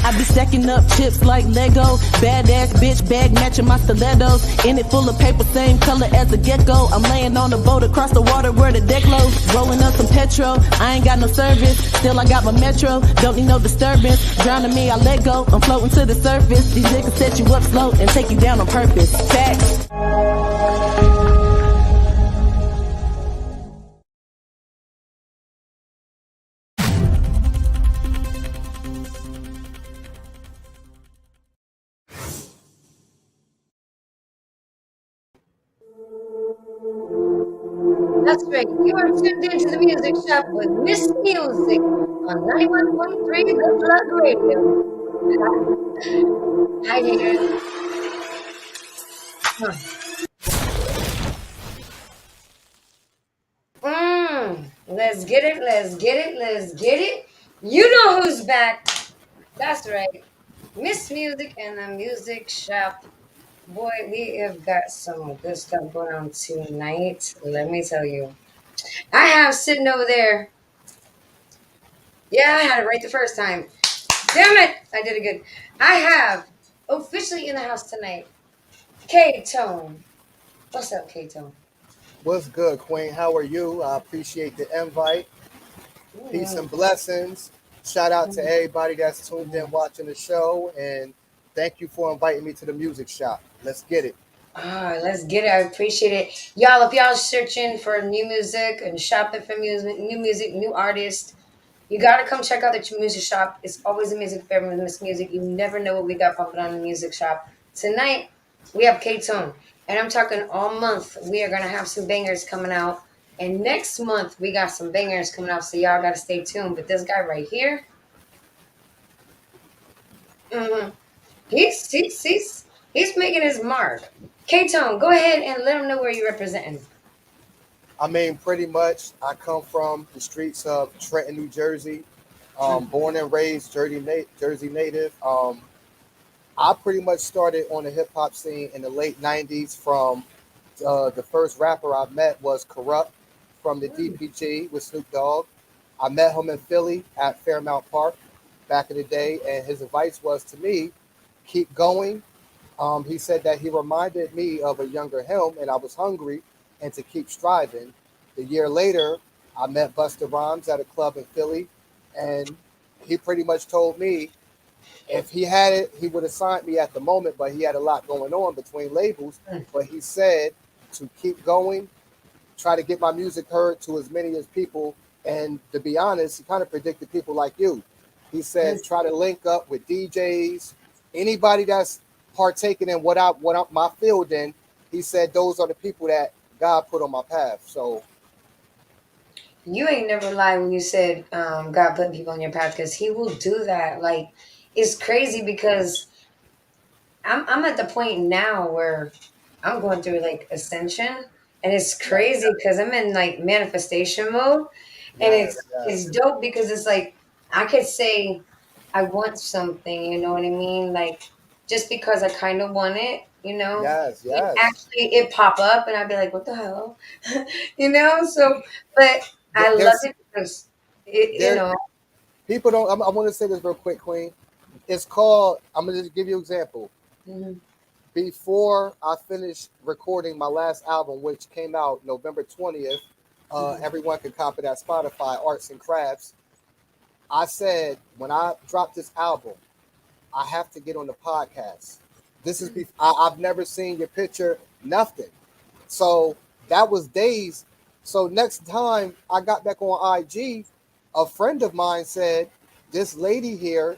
I be stacking up chips like Lego. Badass bitch bag matching my stilettos. In it full of paper, same color as a gecko. I'm laying on the boat across the water where the deck low. Rolling up some petrol, I ain't got no service. Still I got my metro, don't need no disturbance. Drowning me, I let go, I'm floating to the surface. These niggas set you up slow and take you down on purpose. Facts. That's right. You are tuned into the music shop with Miss Music on 91.3 The Blood Radio. Hi, haters. Let's get it. Let's get it. Let's get it. You know who's back. That's right. Miss Music and the Music Shop. Boy, we have got some good stuff going on tonight. Let me tell you. I have sitting over there. Yeah, I had it right the first time. Damn it! I did it good. I have officially in the house tonight, K-Tone. What's up, K-Tone? What's good, Queen? How are you? I appreciate the invite. Peace and blessings. Shout out to everybody that's tuned in watching the show, and thank you for inviting me to the music shop. Let's get it. Let's get it. I appreciate it. Y'all, if y'all searching for new music and shopping for music, new artists, you gotta come check out the music shop. It's always a music fair with Miss Music. You never know what we got pumping on the music shop. Tonight, we have K-Tone. And I'm talking all month. We are gonna have some bangers coming out. And next month, we got some bangers coming out. So y'all gotta stay tuned. But this guy right here, mm-hmm, he's making his mark. K-Tone, go ahead and let him know where you're representing. I mean, pretty much, I come from the streets of Trenton, New Jersey. Born and raised Jersey native. I pretty much started on the hip hop scene in the late '90s. From the first rapper I met was Corrupt from the DPG with Snoop Dogg. I met him in Philly at Fairmount Park back in the day, and his advice was to me, keep going. He said that he reminded me of a younger him, and I was hungry, and to keep striving. A year later, I met Busta Rhymes at a club in Philly, and he pretty much told me if he had it, he would have signed me at the moment, but he had a lot going on between labels. But he said to keep going, try to get my music heard to as many as people. And to be honest, he kind of predicted people like you. He said, try to link up with DJs, anybody that's partaking in what my field in. He said, those are the people that God put on my path. So You ain't never lied when you said God putting people on your path, because he will do that. Like, it's crazy because I'm at the point now where I'm going through like ascension, and it's crazy because I'm in like manifestation mode, and yes, it's yes, dope because it's like I could say I want something, you know what I mean? Like, just because I kind of want it, yes, it yes. actually it pop up, and I'd be like, what the hell, So, but I love There's it because it, there people don't. I want to say this real quick, Queen. It's called. I'm gonna just give you an example. Mhm. Before I finished recording my last album, which came out November 20th, everyone can copy that Spotify, Arts and Crafts. I said, when I drop this album, I have to get on the podcast. This is I've never seen your picture, nothing. So that was days. So next time I got back on IG, a friend of mine said, this lady here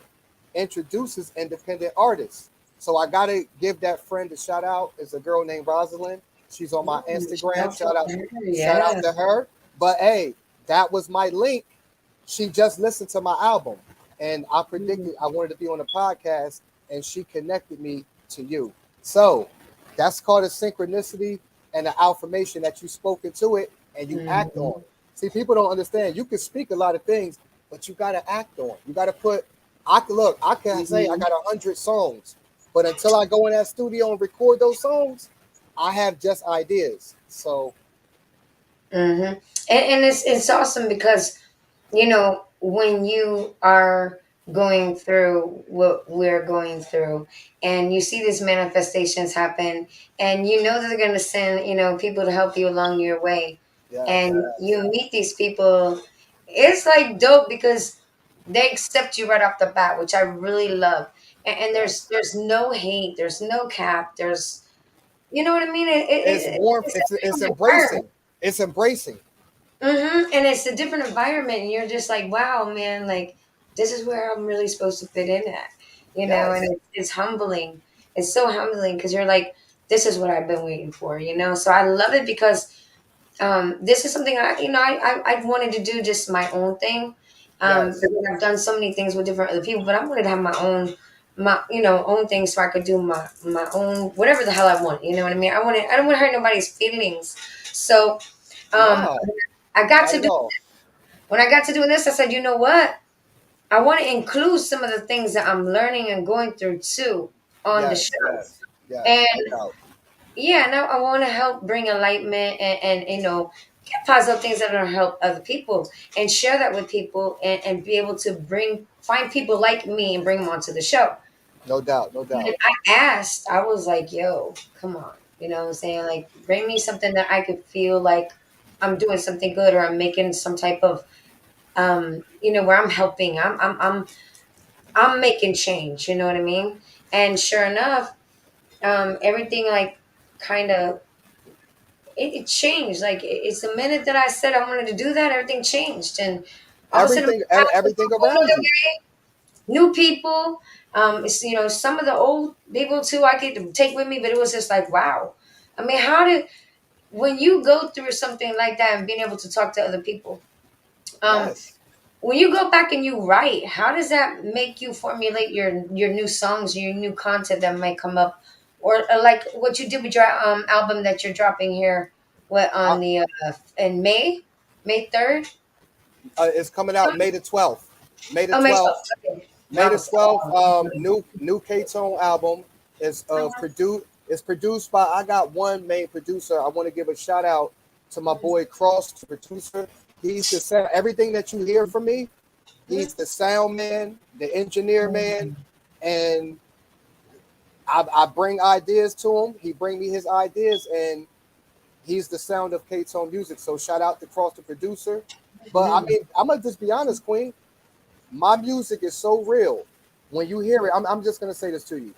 introduces independent artists. So I gotta give that friend a shout out. It's a girl named Rosalind. She's on my Instagram. Shout out Yeah. to her. But hey, that was my link. She just listened to my album, and I predicted I wanted to be on the podcast, and she connected me to you. So that's called a synchronicity and an affirmation that you spoke into it and you act Mhm. on it. See, people don't understand. You can speak a lot of things, but you gotta act on it. You gotta put. I can say I Mhm. got 100 songs, but until I go in that studio and record those songs, I have just ideas. So And it's awesome because when you are going through what we're going through, and you see these manifestations happen, and you know that they're going to send, people to help you along your way, Yes. and you meet these people. It's like dope because they accept you right off the bat, which I really love. And Yes. there's no hate, there's no cap, there's, you know what I mean? It's warmth. It's a It's different environment. embracing. It's embracing. And it's a different environment, and you're just like, wow, man, like this is where I'm really supposed to fit in at, Yes. and it's humbling. It's so humbling because you're like, this is what I've been waiting for, So I love it because this is something I wanted to do just my own thing. Yes. Because I've done so many things with different other people, but I wanted to have my own thing so I could do my own whatever the hell I want. You know what I mean? I don't want to hurt nobody's feelings. So um, No, I got not to at do all. when I got to doing this, I said, you know what? I want to include some of the things that I'm learning and going through too on the Yes. show. Yes. Yes. And No doubt. yeah, now I want to help bring enlightenment and get positive things that are going to help other people and share that with people and be able to find people like me and bring them onto the show. No doubt. No And doubt. I was like, yo, come on. You know what I'm saying? Like, bring me something that I could feel like I'm doing something good or I'm making some type of, where I'm helping. I'm making change. You know what I mean? And sure enough, everything like kind of it changed. Like it's the minute that I said I wanted to do that, everything changed, and all of a sudden, my path was Everything going around another you. way. New people, it's some of the old people too. I get to take with me, but it was just like wow. I mean, how did when you go through something like that and being able to talk to other people, um, Yes. when you go back and you write, how does that make you formulate your new songs, your new content that might come up, or like what you did with your album that you're dropping here, what I, on the in May 3rd? it's coming out May the 12th. May the Oh, May 12th. 12th. Okay. May the Wow. 12th. New K Tone album is produced. It's produced by. I got one main producer. I want to give a shout out to my boy Cross, the producer. He's the sound. Everything that you hear from me, he's the sound man, the engineer man, and I bring ideas to him. He bring me his ideas, and he's the sound of K Tone music. So shout out to Cross, the producer. But I mean, I'm gonna just be honest, Queen. My music is so real. When you hear it, I'm just gonna say this to you.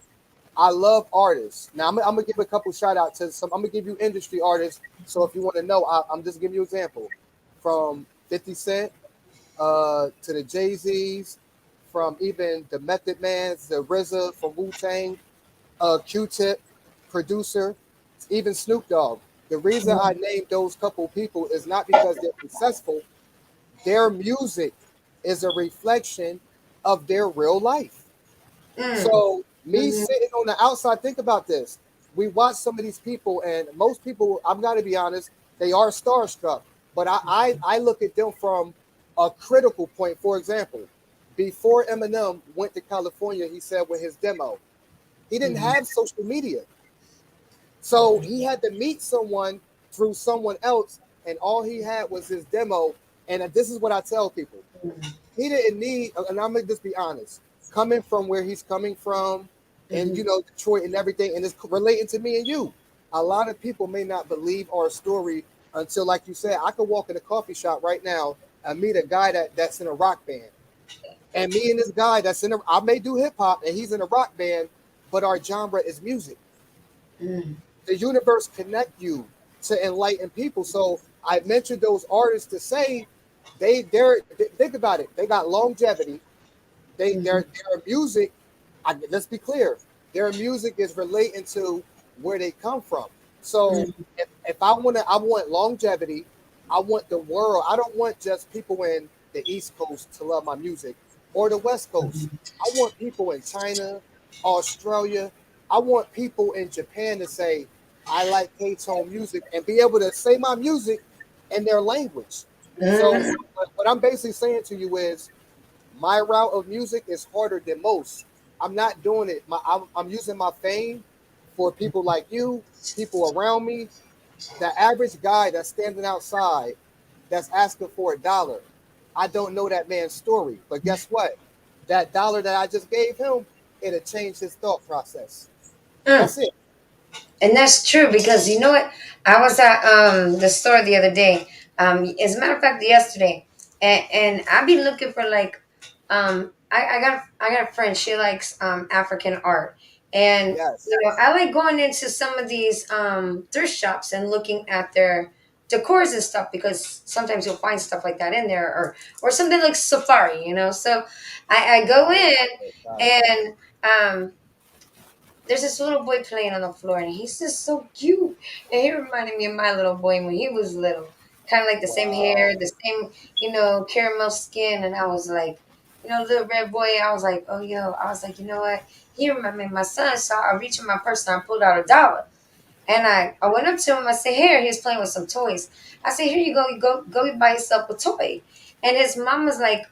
I love artists. Now I'm gonna give a couple shout out to some. I'm gonna give you industry artists. So if you want to know, I'm just giving you an example. From 50 Cent to the Jay Z's, from even the Method Man's, the RZA from Wu Tang, Q-Tip, producer, even Snoop Dogg. The reason I named those couple people is not because they're successful. Their music is a reflection of their real life. Mm, So me mhm, sitting on the outside, think about this. We watch some of these people, and most people, I'm gonna be honest, they are starstruck. But I look at them from a critical point. For example, before Eminem went to California, he said with his demo, he didn't mhm, have social media. So he had to meet someone through someone else, and all he had was his demo. And this is what I tell people. He didn't need, and I'm gonna just be honest, coming from where he's coming from, and mhm, Detroit and everything, and it's relating to me and you. A lot of people may not believe our story until, like you said, I could walk in a coffee shop right now and meet a guy that's in a rock band, and me and this guy that's I may do hip hop and he's in a rock band, but our genre is music. mhm, The universe connect you to enlighten people. So I mentioned those artists to say think about it. They got longevity. mhm, Their music. Let's be clear. Their music is relating to where they come from. So mhm, if I want longevity. I want the world. I don't want just people in the East Coast to love my music or the West Coast. I want people in China, Australia. I want people in Japan to say, I like K-Tone music and be able to say my music in their language. So mhm, what I'm basically saying to you is my route of music is harder than most. I'm not doing it. I'm using my fame for people like you, people around me. The average guy that's standing outside that's asking for $1. I don't know that man's story, but guess what? that dollar that I just gave him, it'll change his thought process. Mm. That's it. And that's true because you know what? I was at the store the other day. As a matter of fact, yesterday, and I be looking for like I got a friend. She likes African art, and Yes. I like going into some of these thrift shops and looking at their decors and stuff because sometimes you'll find stuff like that in there or something like safari. So I go Got it. in Got it. Got it. and there's this little boy playing on the floor, and he's just so cute. And he reminded me of my little boy when he was little, kind of like the same hair, Wow. the same, caramel skin. And I was like, little red boy. I was like, oh yo, I was like, you know what? He reminded me of my son. So I reached in my purse and I pulled out $1. And I went up to him. I said, here. He was playing with some toys. I said, here you go. You buy yourself a toy. And his mom was like,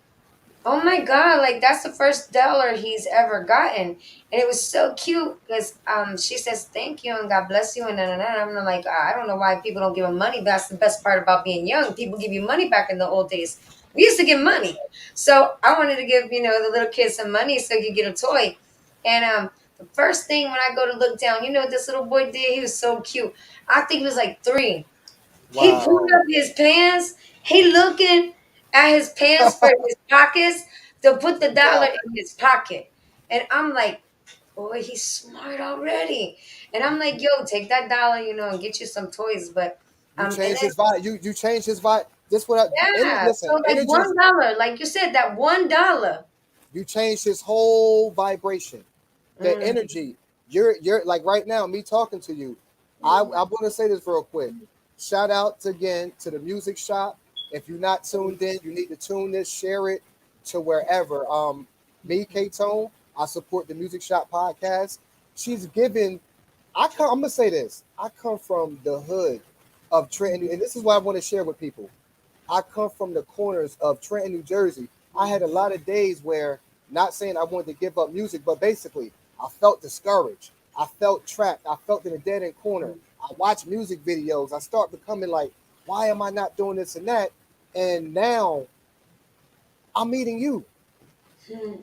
oh my God, like that's the first dollar he's ever gotten. And it was so cute because she says thank you and God bless you and I'm like, I don't know why people don't give him money. That's the best part about being young. People give you money back in the old days. We used to get money. So I wanted to give, the little kid some money so he could get a toy. And the first thing when I go to look down, you know what this little boy did? He was so cute. I think he was like 3. He pulled Wow. up his pants. He looking at his pants for his pockets to put the dollar Wow. in his pocket. And I'm like, boy, he's smart already. And I'm like, yo, take that dollar, and get you some toys. But You and changed then his vibe. You changed his vibe. This what yeah, listen, so like energies. $1, like you said, that $1. You changed his whole vibration. The Mm, energy. You're like right now, me talking to you. I want to say this real quick. Shout out again to the music shop. If you're not tuned in, you need to tune this, share it to wherever. Me, K Tone, I support the Music Shop podcast. She's given. I'm gonna say this. I come from the hood of Trenton, and this is what I want to share with people. I come from the corners of Trenton, New Jersey. I had a lot of days where, not saying I wanted to give up music, but basically, I felt discouraged. I felt trapped. I felt in a dead end corner. I watched music videos. I start becoming like, why am I not doing this and that? And now I'm meeting you. mm.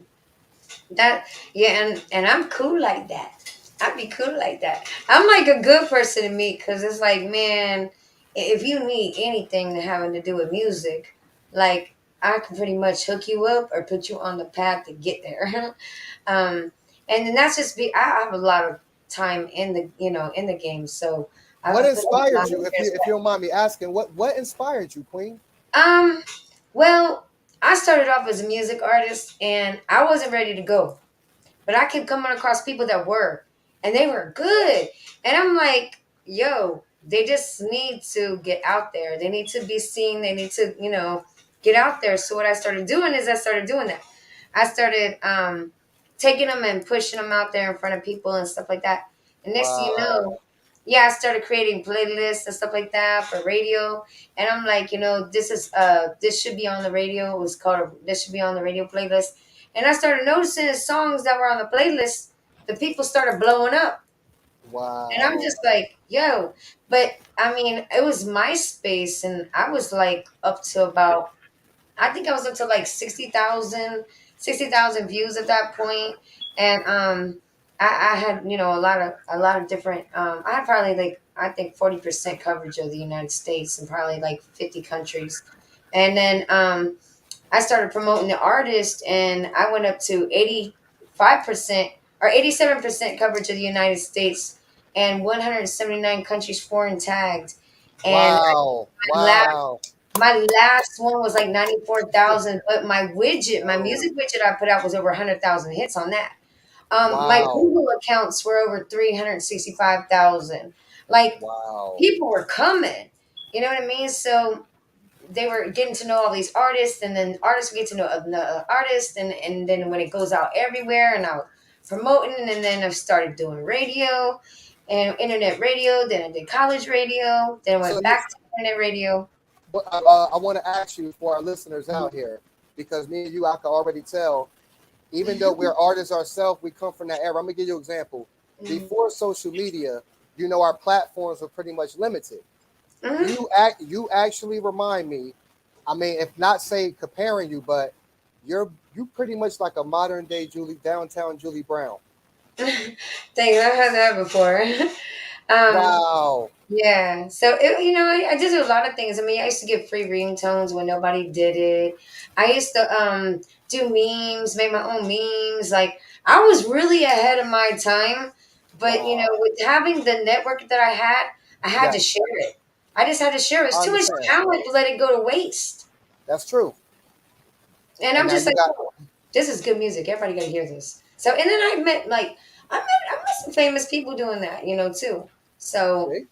That yeah, and I'm cool like that. I'd be cool like that. I'm like a good person to meet because it's like, man, if you need anything to having to do with music, like I can pretty much hook you up or put you on the path to get there. um, and then that's just be. I have a lot of time in the game, so What I feel like inspired I'm you? If you don't mind me asking, what inspired you, Queen? um, well, I started off as a music artist and I wasn't ready to go. But I kept coming across people that were, and they were good. And I'm like, yo, they just need to get out there. They need to be seen. They need to, get out there. So what I started doing is I started doing that. I started taking them and pushing them out there in front of people and stuff like that. And next thing you Wow. know, yeah, I started creating playlists and stuff like that for radio. And I'm like, this should be on the radio. It was called this should be on the radio playlist. And I started noticing the songs that were on the playlist, the people started blowing up. And I'm Wow. just like, yo. But I mean, it was MySpace and I was like up to about I think I was up to like 60,000 views at that point. And I had, a lot of different I had probably like I think 40% coverage of the United States and probably like 50 countries. And then I started promoting the artist and I went up to 85% or 87% coverage of the United States and 179 countries foreign tagged. And Wow. my last Wow. my last one was like 94,000, but my Yo. music widget I put out was over 100,000 hits on that. My Wow. Google accounts were over 365,000. Like Wow. people were coming, you know what I mean? So they were getting to know all these artists, and then artists would get to know another artist, and then when it goes out everywhere, and I was promoting, and then I started doing radio and internet radio. Then I did college radio. Then I So went you, back to internet radio. but I want to ask you for our listeners out here, because me and you, I can already tell. Even though we're artists ourselves, we come from that era. I'm gonna give you an example. Mm-hmm. Before social media, our platforms were pretty much limited. Mm-hmm. You actually remind me. I mean, if not say comparing you, but you pretty much like a modern day downtown Julie Brown. Thanks, I've heard that before. um, Wow. yeah. So I just do a lot of things. I mean, I used to get free ringtones when nobody did it. I used to do memes, make my own memes. Like I was really ahead of my time. But Wow. with having the network that I had to Yes, share it. I just had to share it. It's I too much understand. talent to let it go to waste. That's true. And And I'm now just you like, got oh, this is good music. Everybody gotta hear this. So and then I met some famous people doing that, too. So see,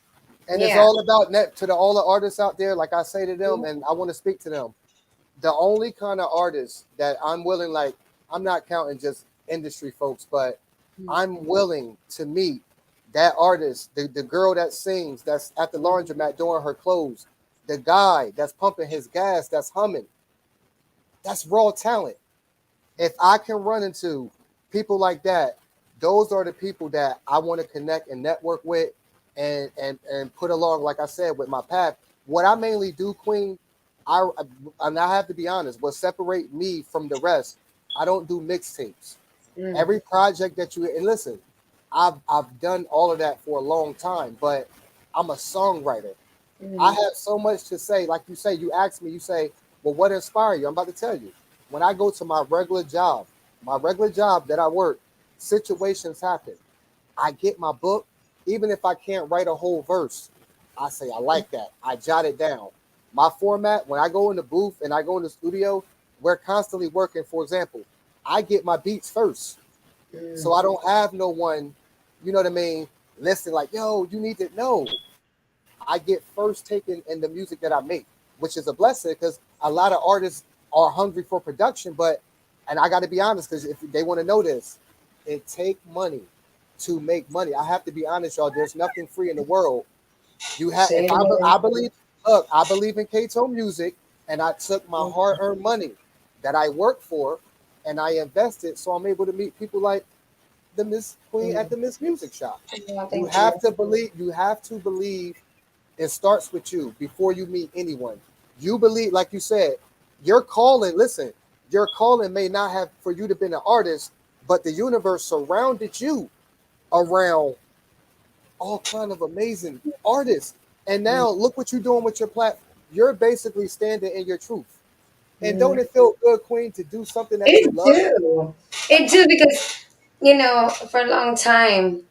and it's yeah. all about net to all the artists out there. Like I say to them, and I want to speak to them. The only kind of artist that I'm willing, like, I'm not counting just industry folks, but I'm willing to meet that artist, the girl that sings, that's at the laundromat doing her clothes, the guy that's pumping his gas, that's humming. That's raw talent. If I can run into people like that, those are the people that I want to connect and network with and put along, like I said, with my path. What I mainly do, Queen, I and I have to be honest, what separate me from the rest, I don't do mixtapes. Mm, Every project that you and listen, I've done all of that for a long time, but I'm a songwriter. I mm, have so much to say. Like you say, you ask me, you say, well, what inspired you? I'm about to tell you. When I go to my regular job that I work, situations happen. I get my book, even if I can't write a whole verse, I say, I like that. I jot it down. My format, when I go in the booth and I go in the studio, we're constantly working. For example, I get my beats first. So mm. I don't have no one, you know what I mean, listen like, yo, you need to know. I get first taken in the music that I make, which is a blessing because a lot of artists are hungry for production. But, and I got to be honest, because if they want to know this, it take money to make money. I have to be honest, y'all. There's nothing free in the world. You have, Say if it again. I believe, look, I believe in Kato Music, and I took my hard-earned money that I worked for, and I invested, so I'm able to meet people like the Miss Queen at Mm. the Miss Music Shop. Oh, You thank you. have to believe. You have to believe it starts with you before you meet anyone. You believe, like you said, your calling, listen, your calling may not have for you to be an artist, but the universe surrounded you around all kind of amazing artists. And Mm, now look what you're doing with your platform. You're basically standing in your truth. And don't mm. it feel good, Queen, to do something that you It love? do. It do because for a long time,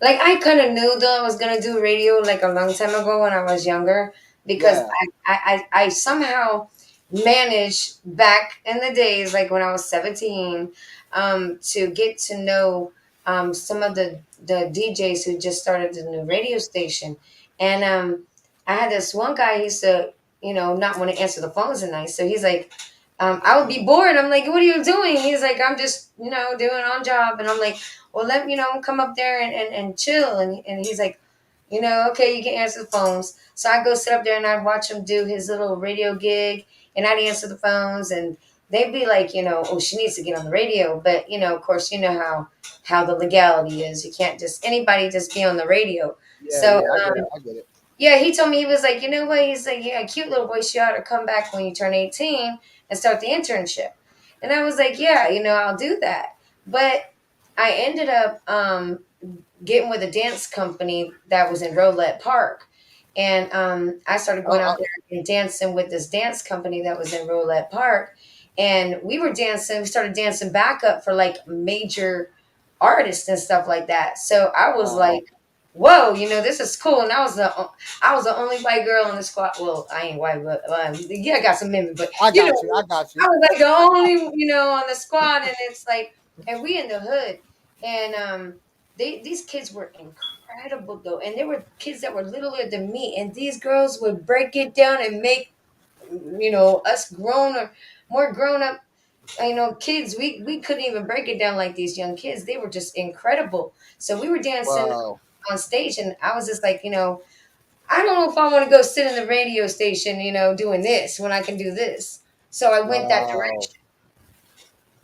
like I kind of knew though I was gonna do radio like a long time ago when I was younger because Yeah. I somehow managed back in the days like when I was 17 to get to know some of the DJs who just started the new radio station and I had this one guy he used to not want to answer the phones at night so he's like I would be bored. I'm like, what are you doing? He's like, I'm just, doing on job. And I'm like, well, let me, come up there and chill. And he's like, okay, you can answer the phones. So I go sit up there and I'd watch him do his little radio gig and I'd answer the phones and they'd be like, oh, she needs to get on the radio. But, of course, you know how the legality is. You can't just, anybody just be on the radio. Yeah, So, yeah, I get it. I get it. yeah, he told me he was like, you know what? He's like, yeah, cute little boy. You ought to come back when you turn 18 and start the internship. And I was like, yeah, I'll do that. But I ended up getting with a dance company that was in Rolette Park. And I started Uh, going uh, out there and dancing with this dance company that was in Rolette Park. And we were dancing, we started dancing backup for like major artists and stuff like that. So I was wow. like, whoa, this is cool. And I was the only white girl in the squad. Well, I ain't white, but yeah, I got some men, but I got you. I got I you. was like the only, on the squad, and it's like, and we in the hood, and these kids were incredible though, and there were kids that were littler than me, and these girls would break it down and make, us grown or more grown up, kids. We couldn't even break it down like these young kids. They were just incredible. So we were dancing Wow. on stage, and I was just like, I don't know if I want to go sit in the radio station, doing this when I can do this. So I went that Wow. direction.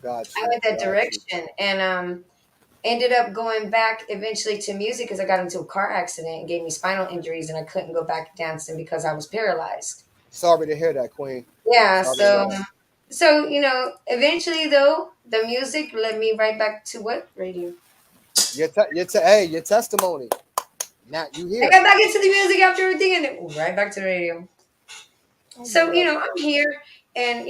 Got I you. went that Got you. direction and ended up going back eventually to music because I got into a car accident and gave me spinal injuries and I couldn't go back dancing because I was paralyzed. Sorry to hear that, Queen. Yeah, Sorry to hear so that. So, eventually though, the music led me right back to what? Radio. Hey, your testimony. Now you I here. got back into the music after everything and then right back to the radio. I know So, that's I'm here and,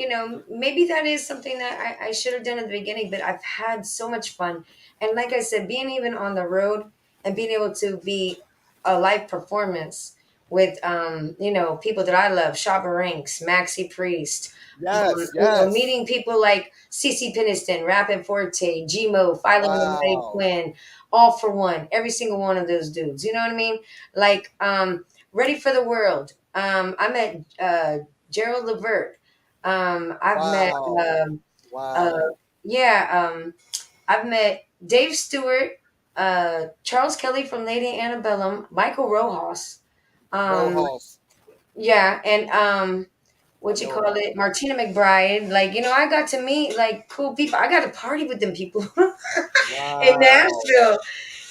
maybe that is something that I should have done at the beginning, but I've had so much fun. And like I said, being even on the road and being able to be a live performance with, people that I love, Shabba Ranks, Maxi Priest, yes, yes. meeting people like CC Peniston, Rapid Forte, Gmo, Philo and Mighty Wow. Quinn, All for One, every single one of those dudes. You know what I mean? Like, Ready for the World. I met Gerald Levert. I've met, Wow. uh, Wow. yeah, I've met Dave Stewart, Charles Kelly from Lady Antebellum, Michael Rojas. Um, Rojas. yeah, and I what you know call about it, that. Martina McBride. Like, I got to meet like cool people. I got to party with them people in Wow. Nashville.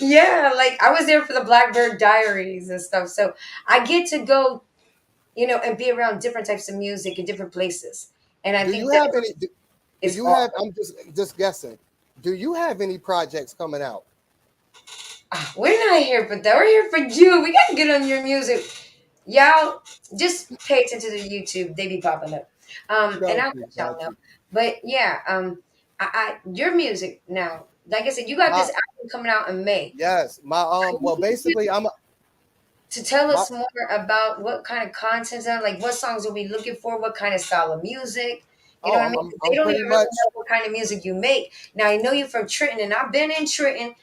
Yeah, like I was there for the Blackbird Diaries and stuff. So I get to go, and be around different types of music in different places. And I Do you think that have any do it's you have awesome. I'm just guessing. Do you have any projects coming out? We're not here for that. We're here for you. We gotta get on your music. Y'all just pay attention to YouTube. They be popping up. And Got I'll you, let y'all got know. you. But yeah, your music now. Like I said, you got My this album coming out in May. yes, my I well need you basically to tell my us more about what kind of content, like what songs are we looking for, what kind of style of music. You know oh what I mean? 'Cause they I'm don't pretty even really much know what kind of music you make. Now I know you from Trenton, and I've been in Trenton,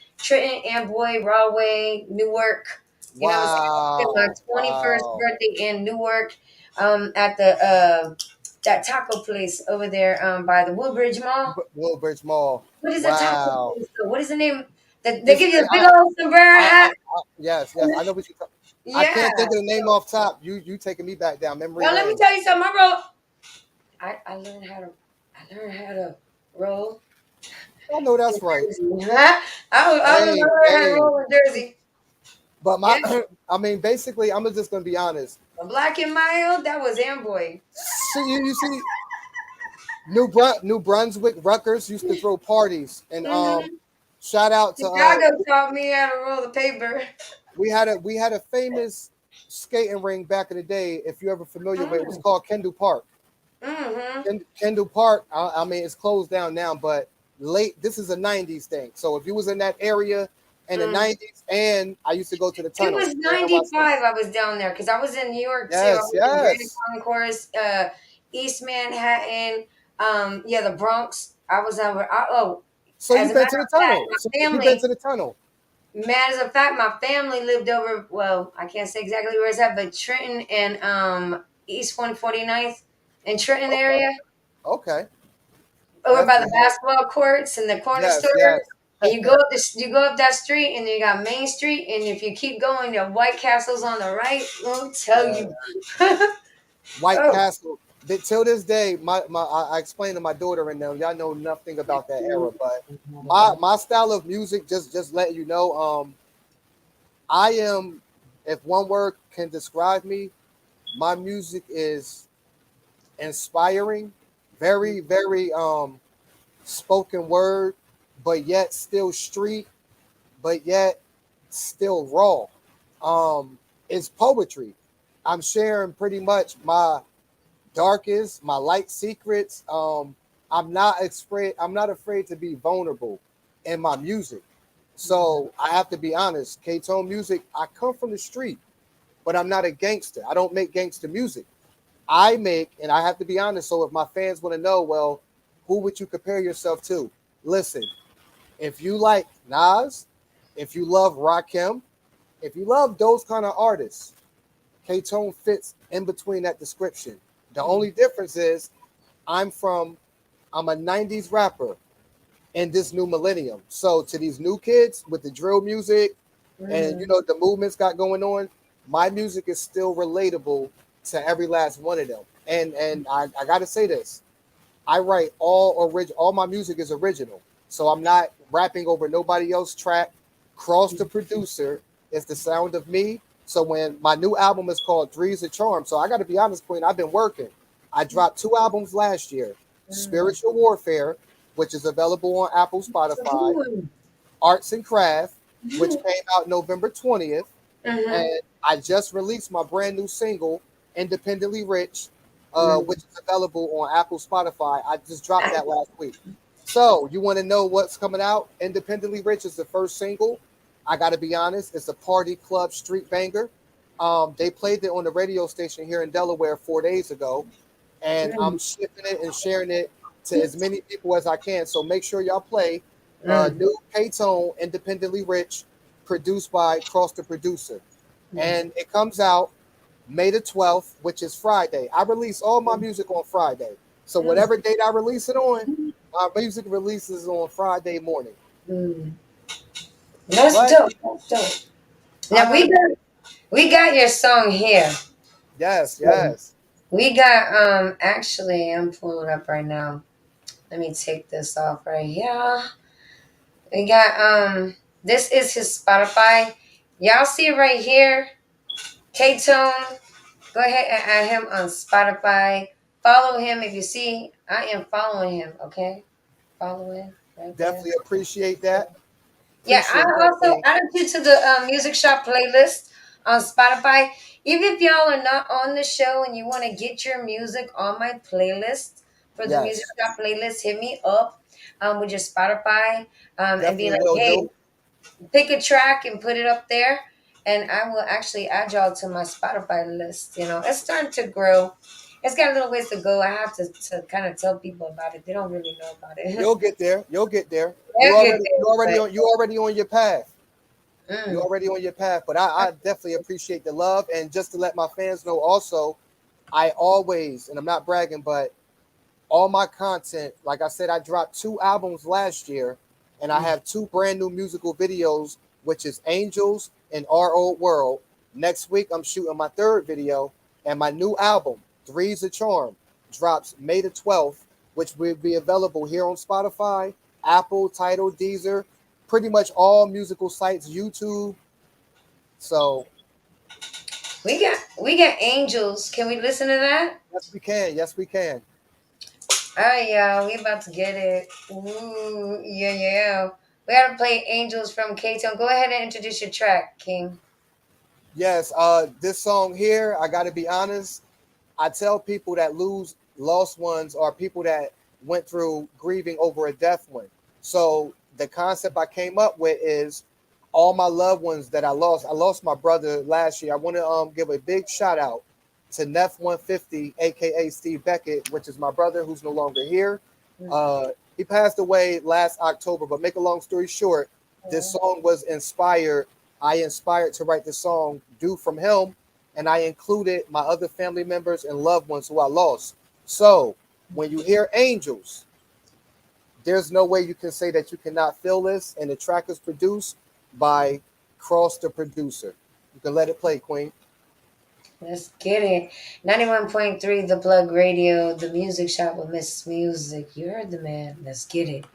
Amboy, Rahway, Newark. You know what I'm saying? I spent my wow, 21st wow. birthday in Newark, at the that taco place over there by the Woodbridge Mall. Woodbridge Mall. What is the taco Wow. place? Though? What is the name? That they It's give you a big I, old sombrero hat. yes, yes. I know what you. I Yeah. can't think of the name off top. You taking me back down memory Well, let me lane. tell you something. I learned how to roll I know in that's right. Jersey. Huh? I Hey, learned how to hey. roll in Jersey. But Yeah, my, I mean, basically, I'm just gonna be honest. a black and mild. That was Amboy. See, you see, New Brunswick, Rutgers used to throw parties, and Hmm. shout out to Chicago taught me how to roll the paper. we had a famous skating ring back in the day. If you're ever familiar with it, it was Mm. called Kendall Park. Hmm. Kendall Park. I mean, it's closed down now, but late. This is a '90s thing. So if you was in that area in the Mm. '90s, and I used to go to the It tunnel was here in NYC. 95. I was down there because I was in New York too. I Yes, was in Grand yes. Concourse, East Manhattan, yeah, the Bronx. I was over. So As you've a been matter to the of fact, tunnel. So my you've been family. to the tunnel. Matter of fact, my family lived over, well, I can't say exactly where it's at, but Trenton and East 149th in Trenton Okay, area, okay. over by the Hey, basketball courts and the corner yes, store. yes. And you go up that street, and then you got Main Street, and if you keep going, the White Castle's on the right. I'll tell Yeah. you. White Oh. Castle. Till this day, I explained to my daughter and them, y'all know nothing about that era, but my style of music, just letting you know, I am, if one word can describe me, my music is inspiring, very, very spoken word, but yet still street, but yet still raw. It's poetry. I'm sharing pretty much my darkest, my light secrets. I'm not afraid to be vulnerable in my music. So I have to be honest. K-Tone music, I come from the street, but I'm not a gangster. I don't make gangster music. I make, and I have to be honest. So if my fans want to know, well, who would you compare yourself to? Listen, if you like Nas, if you love Rakim, if you love those kind of artists, K-Tone fits in between that description. The only difference is I'm from I'm a 90s rapper in this new millennium. So to these new kids with the drill music and Mhm. the movements got going on, my music is still relatable to every last one of them. And I gotta say this. I write all my music is original. So I'm not rapping over nobody else's track. Cross the producer is the sound of me. So when my new album is called Three's a Charm, so I gotta be honest, Queen, I've been working. I dropped two albums last year. Spiritual Warfare, which is available on Apple, Spotify, Arts and Craft, which came out November 20th, Mm-hmm. and I just released my brand new single, Independently Rich, which is available on Apple, Spotify. I just dropped that last week. So you want to know what's coming out? Independently Rich is the first single. I got to be honest, it's a party club street banger. They played it on the radio station here in Delaware 4 days ago, and I'm shipping it and sharing it to as many people as I can. So make sure y'all play new K-Tone, Independently Rich, produced by Cross the Producer. And it comes out May the 12th, which is Friday. I release all my music on Friday. So whatever date I release it on, my music releases on Friday morning. That's But dope. That's dope. Now we got your song here. yes, yes. We got actually I'm pulling it up right now. Let me take this off right here. We got this is his Spotify. Y'all see it right here. K-Tone. Go ahead and add him on Spotify. Follow him if you see. I am following him, okay? Following right there. Definitely appreciate that. Yeah, I Appreciate that also thing. added you to the Music Shop playlist on Spotify. Even if y'all are not on the show and you want to get your music on my playlist for the Music Yes, Shop playlist, hit me up with your Spotify and be definitely like, will hey, do. pick a track and put it up there. And I will actually add y'all to my Spotify list. You know, it's starting to grow. It's got a little ways to go. I have to kind of tell people about it. They don't really know about it. You'll get there. You'll get there. You They'll get already you there, already but on you already on your path. You're mm, already on your path. But I definitely appreciate the love. And just to let my fans know also, I always, and I'm not bragging, but all my content, like I said, I dropped 2 albums last year, and I have 2 brand new musical videos, which is Angels and Our Old World. Next week, I'm shooting my third video, and my new album, Three's a Charm, drops May the 12th, which will be available here on Spotify, Apple, Tidal, Deezer, pretty much all musical sites, YouTube. So, we got angels. Can we listen to that? yes, we can. Yes, we can. All right, y'all. We about to get it. Ooh, yeah, yeah. We gotta play Angels from K-Tone. Go ahead and introduce your track, King. Yes, this song here, I got to be honest. I tell people that lose lost ones are people that went through grieving over a death one. So the concept I came up with is all my loved ones that I lost. I lost my brother last year. I want to give a big shout out to Neff 150, aka Steve Beckett, which is my brother who's no longer here. He passed away last October. But make a long story short, this song was inspired. I inspired to write the song due from him, and I included my other family members and loved ones who I lost. So when you hear Angels, there's no way you can say that you cannot feel this. And the track is produced by Cross the Producer. You can let it play, Queen. Let's get it. 91.3 The Plug Radio, the music shop with Miss Music. You heard the man. Let's get it.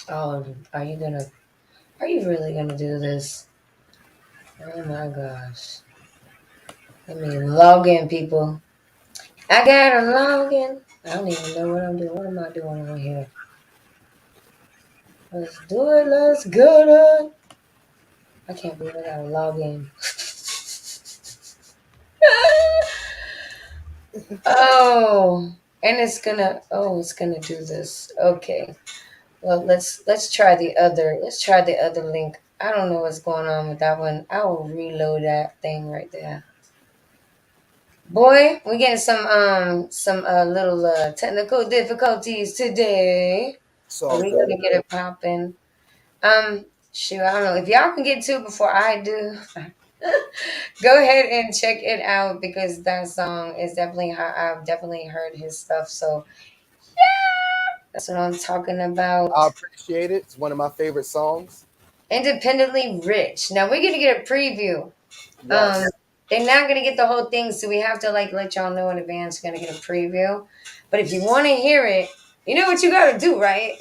Oh, are you really gonna do this? Oh my gosh. Let me log in, people. I gotta log in. I don't even know what I'm doing. What am I doing on here? Let's do it. Let's get it. I can't believe I gotta log in. Oh, and it's gonna do this. Okay. Well, let's try the other. Let's try the other link. I don't know what's going on with that one. I will reload that thing right there. Boy, we getting some little technical difficulties today. But So we good. gonna get it popping. Shoot, I don't know if y'all can get to it before I do. Go ahead and check it out because that song is definitely I've definitely heard his stuff. So that's what I'm talking I about. appreciate it. It's one of my favorite songs. Independently Rich. Now we're gonna get a preview. Um, Yes. they're not gonna get the whole thing, so we have to like let y'all know in advance. We're gonna get a preview. But if you want to hear it, you know what you gotta do, right?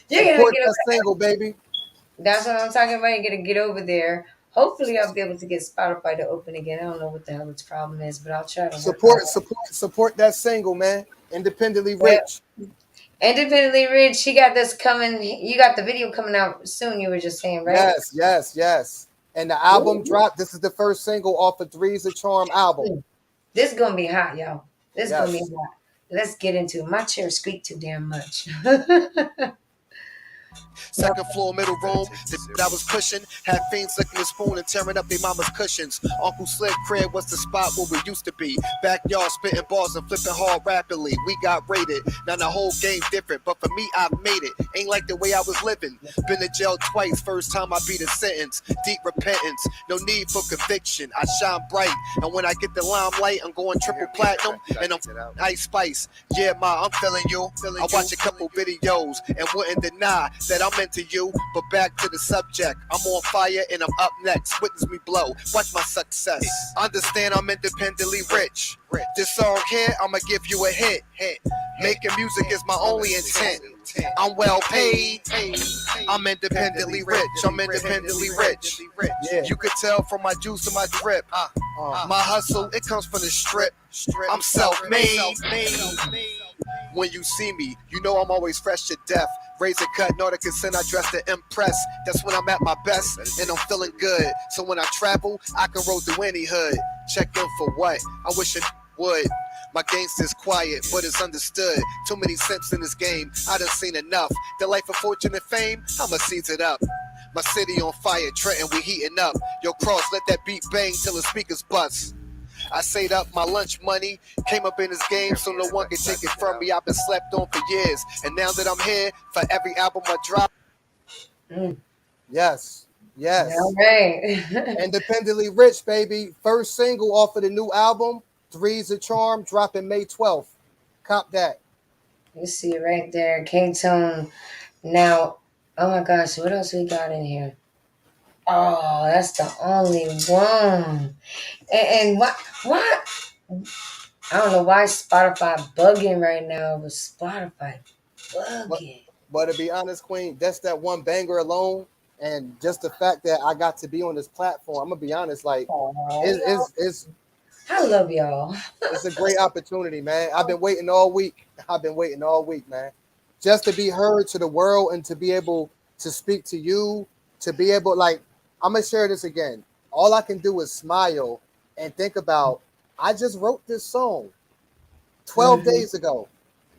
You're gonna Support get that over. single, baby. That's what I'm talking about. You're gonna get over there Hopefully, I'll be able to get Spotify to open again. I don't know what the hell its problem is, but I'll try to work on it. Support that single, man. Independently Yeah. Rich. Independently Rich, she got this coming. You got the video coming out soon. You were just saying, right? Yes, yes, yes. And the album dropped. This is the first single off of Three's a Charm album. This gonna be hot, y'all. This gonna be Yes. hot. Let's get into it. My chair squeaked too damn much. Second floor, middle room. The I was pushing, had fiends licking the spoon and tearing up their mama's cushions. Uncle Slick crib was the spot where we used to be. Backyard spitting balls and flipping hard rapidly. We got raided. Now the whole game different, but for me, I made it. Ain't like the way I was living. Been to jail twice, first time I beat a sentence. Deep repentance, no need for conviction. I shine bright, and when I get the limelight, I'm going triple platinum, and I'm Ice Spice. Yeah, ma, I'm feeling you. I watch a couple videos and wouldn't deny that I'm into you, but back to the subject. I'm on fire and I'm up next. Witness me blow. Watch my success. Understand I'm independently rich. This song here, I'ma give you a hit. Making music is my only intent. I'm well paid. I'm independently rich. I'm independently rich. Yeah. You could tell from my juice and my drip. My hustle, it comes from the strip. I'm self-made. When you see me, you know I'm always fresh to death. Razor cut, no to consent, I dress to impress. That's when I'm at my best, and I'm feeling good. So when I travel, I can roll through any hood. Check in for what? I wish it would. My gangster's quiet, but it's understood. Too many simps in this game, I done seen enough. The life of fortune and fame, I'ma seize it up. My city on fire, Trenton, we heating up. Yo, Cross, let that beat bang till the speakers bust. I saved up my lunch money, came up in this game so no one can take it from me. I've been slept on for years, and now that I'm here, for every album I drop. Yes. Yes. All right. Independently Rich, baby. First single off of the new album, Three's a Charm, dropping May 12th. Cop that. You see it right there, K-Tone. Now, oh my gosh, what else we got in here? Oh, that's the only one. And what? I don't know why Spotify bugging right now, but Spotify bugging. But to be honest, Queen, that's that one banger alone. And just the fact that I got to be on this platform, I'm gonna be honest, like it's I love y'all. it's a great opportunity, man. I've been waiting all week. Man. Just to be heard to the world and to be able to speak to you, to be able, like, I'm gonna share this again. All I can do is smile and think about, I just wrote this song 12 days ago.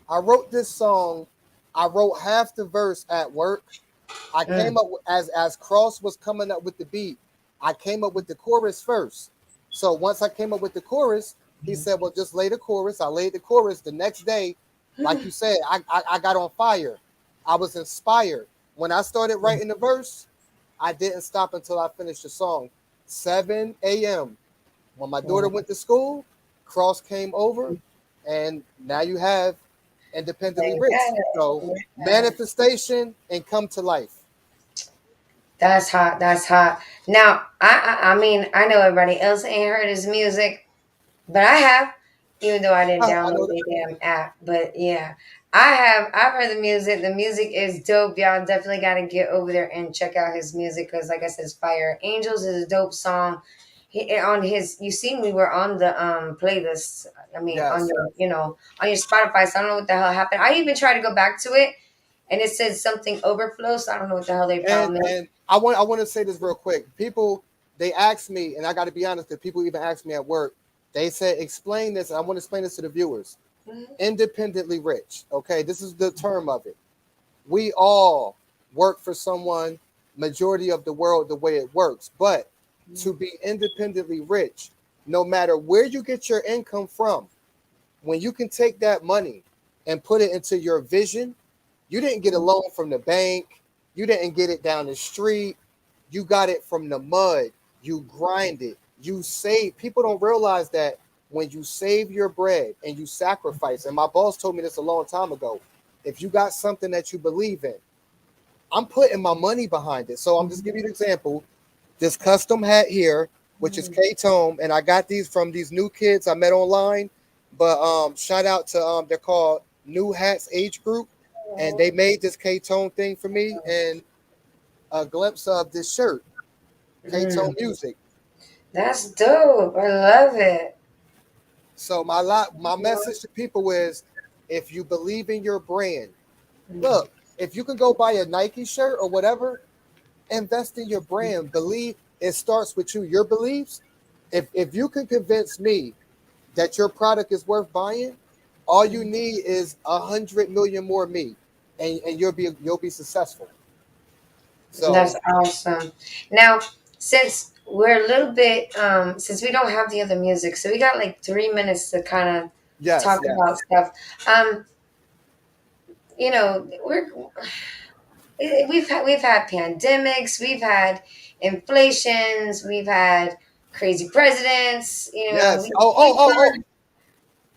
I wrote this song. I wrote half the verse at work. I came up with, as Cross was coming up with the beat, I came up with the chorus first. So once I came up with the chorus, he said, well, just lay the chorus. I laid the chorus. The next day, like you said, I got on fire. I was inspired. When I started writing the verse, I didn't stop until I finished the song. 7 a.m. When my daughter went to school, Cross came over, and now you have Independently Rich. So manifestation and come to life. That's hot. That's hot. Now, I mean, I know everybody else ain't heard his music, but I have, even though I didn't download the damn app. But yeah, I have. I've heard the music. The music is dope. Y'all definitely got to get over there and check out his music because, like I said, it's fire. Angels is a dope song. On his, you seen we were on the playlist. I mean, Yes. on your, on your Spotify. So I don't know what the hell happened. I even tried to go back to it, and it said something overflow. So I don't know what the hell they problem is. And I want to say this real quick. People, they asked me, and I got to be honest, that people even asked me at work. They said, explain this. And I want to explain this to the viewers. Independently rich. Okay, this is the term of it. We all work for someone. Majority of the world, the way it works, but to be independently rich, no matter where you get your income from, when you can take that money and put it into your vision, you didn't get a loan from the bank, you didn't get it down the street, you got it from the mud, you grind it, you save. People don't realize that when you save your bread and you sacrifice, and my boss told me this a long time ago, if you got something that you believe in, I'm putting my money behind it. So I'm just giving you an example. This custom hat here, which is K-Tone, and I got these from these new kids I met online. But shout out to they're called New Hats Age Group, and they made this K-Tone thing for me and a glimpse of this shirt. K-Tone Music. That's dope. I love it. So my message to people is, if you believe in your brand, Mm. look, if you can go buy a Nike shirt or whatever, invest in your brand. Believe it starts with you, your beliefs. If you can convince me that your product is worth buying, all you need is 100 million more me, and you'll be successful. That's So awesome. Now, since we're a little bit, since we don't have the other music, so we got like 3 minutes to kind of yes, talk about yes, stuff. Um, we've had pandemics, we've had inflations, we've had crazy presidents. yes. We, Oh, oh, we've oh, oh. gone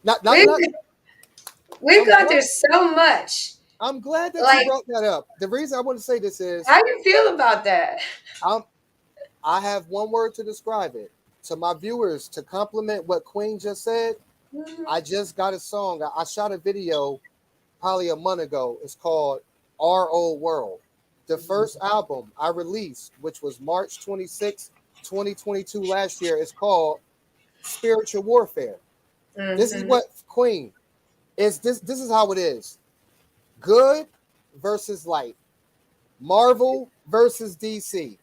Not, not, we've, not. we've I'm gone glad. through so much. I'm glad that you Like, brought that up. The reason I want to say this is, how do you feel about that? I'm. I have one word to describe it to my viewers to compliment what Queen just said. I just got a song. I shot a video probably a month ago. It's called Our Old World. The first album I released, which was March 26, 2022 last year, is called Spiritual Warfare. This is Mm-hmm. what Queen is. This is how it is. Good versus light. Marvel versus DC.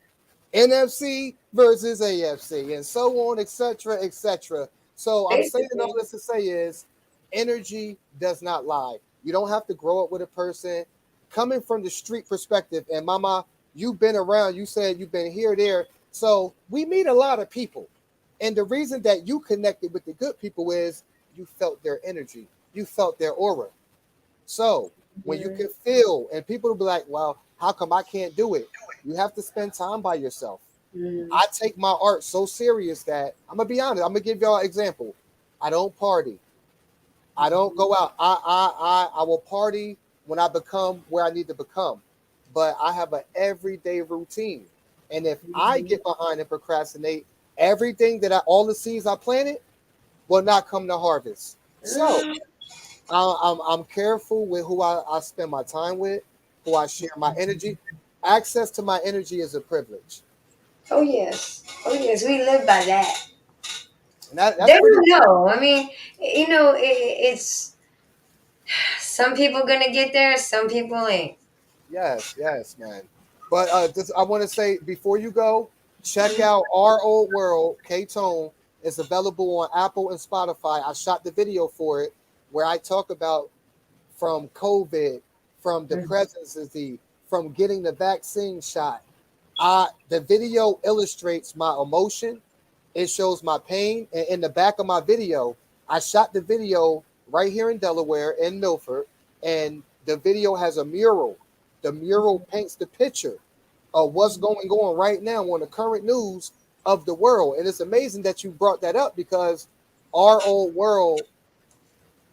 NFC versus AFC, and so on, etc., etc. So I'm saying all Basically. this to say is, energy does not lie. You don't have to grow up with a person. Coming from the street perspective, and Mama, you've been around. You said you've been here, there. So we meet a lot of people, and the reason that you connected with the good people is you felt their energy, you felt their aura. So when you Mhm. can feel, and people will be like, well, how come I can't do it? You have to spend time by yourself. Mhm. I take my art so serious that I'm gonna be honest. I'm gonna give y'all an example. I don't party. I don't go out. I will party when I become where I need to become. But I have an everyday routine. And if I Mhm. get behind and procrastinate, everything that all the seeds I planted will not come to harvest. So Mm. I'm careful with who I spend my time with, who I share my energy. Access to my energy is a privilege, Oh yes. Oh yes. We live by that. and that's They pretty. don't know. I mean, it's some people gonna get there, some people ain't. Yes, yes, man. But I want to say before you go, check Mhm. out Our Old World. K Tone is available on Apple and Spotify. I shot the video for it where I talk about from COVID, from the Mhm. presidency, from getting the vaccine shot. The video illustrates my emotion. It shows my pain. And in the back of my video, I shot the video right here in Delaware in Milford, and the video has a mural. The mural paints the picture of what's going on right now on the current news of the world. And it's amazing that you brought that up because Our Old World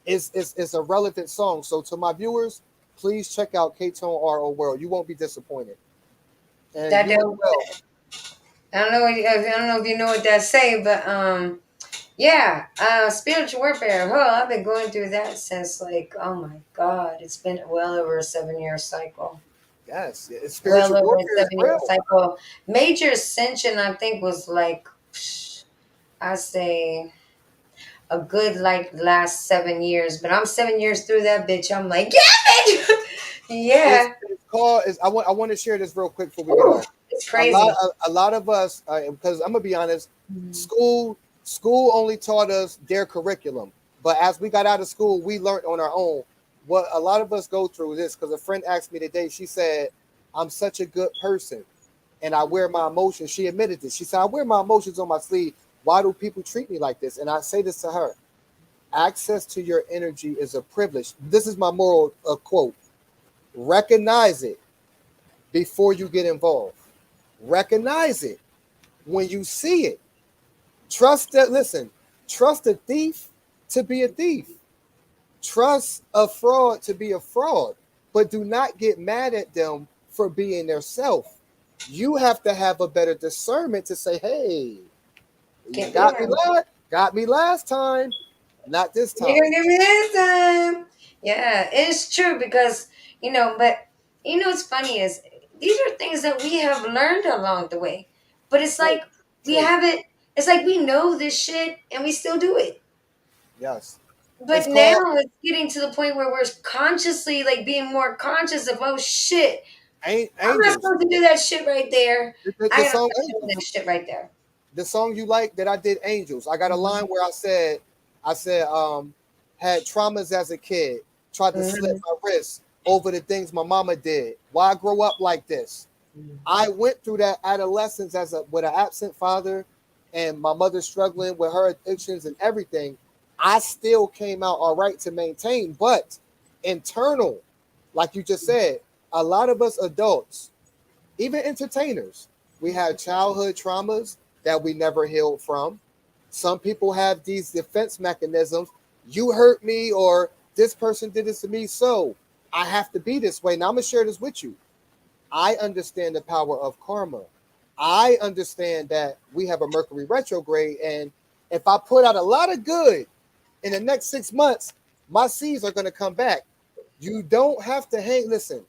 is a relevant song. So to my viewers, please check out K-Tone Our Old World. You won't be disappointed. And That you as don't. well. I don't know if you know what that say, but yeah, spiritual warfare. Well, I've been going through that since like, oh my God, it's been well over a 7 year cycle. Yes, Well spiritual over a warfare is 7 year real. cycle. Major ascension, I think, was like, I say a good like last 7 years, but I'm 7 years through that bitch. I'm like, yeah, bitch. It's, Yeah. it's called. I want to share this real quick before we get Ooh, off. it's A lot crazy. a lot of us, because I'm gonna be honest, Mhm. school only taught us their curriculum, but as we got out of school, we learned on our own. What a lot of us go through this because a friend asked me today. She said, "I'm such a good person, and I wear my emotions." She admitted this. She said, "I wear my emotions on my sleeve. Why do people treat me like this?" And I say this to her: access to your energy is a privilege. This is my moral quote. Recognize it before you get involved. Recognize it when you see it. Trust that, listen, trust a thief to be a thief. Trust a fraud to be a fraud. But do not get mad at them for being their self. You have to have a better discernment to say, hey, you Get, yeah. got me last time, not this You're time. gonna give me this time. Yeah, it's true because but what's funny is these are things that we have learned along the way. But it's True. like we True. haven't. It's like we know this shit and we still do it. Yes. It's But called now it's getting to the point where we're consciously like being more conscious of, oh shit, I'm not Angels. supposed to do that shit right there. The I am song not doing Angels. that shit right there. The song you like that I did Angels. I got a line where I said, had traumas as a kid, tried to slit Mhm. my wrist over the things my mama did. Why I grow up like this? I went through that adolescence with an absent father and my mother struggling with her addictions and everything. I still came out all right to maintain, but internal, like you just said, a lot of us adults, even entertainers, we have childhood traumas that we never healed from. Some people have these defense mechanisms. You hurt me, or this person did this to me, so I have to be this way. Now I'm gonna share this with you. I understand the power of karma. I understand that we have a Mercury retrograde, and if I put out a lot of good in the next 6 months, my seeds are going to come back. You don't have to hang. Listen,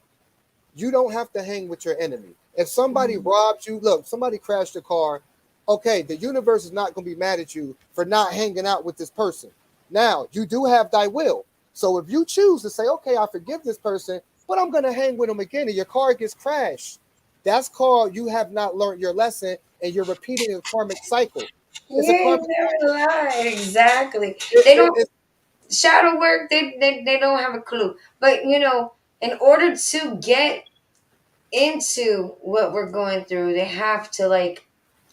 you don't have to hang with your enemy. If somebody robbed you, look, somebody crashed your car. Okay, the universe is not going to be mad at you for not hanging out with this person. Now, you do have thy will. So if you choose to say, okay, I forgive this person, but I'm going to hang with them again, and your car gets crashed, that's called you have not learned your lesson and you're repeating a karmic cycle. It's You a ain't karmic never cycle. lie. Exactly. It, They it, don't it, shadow work. They don't have a clue. But in order to get into what we're going through, they have to like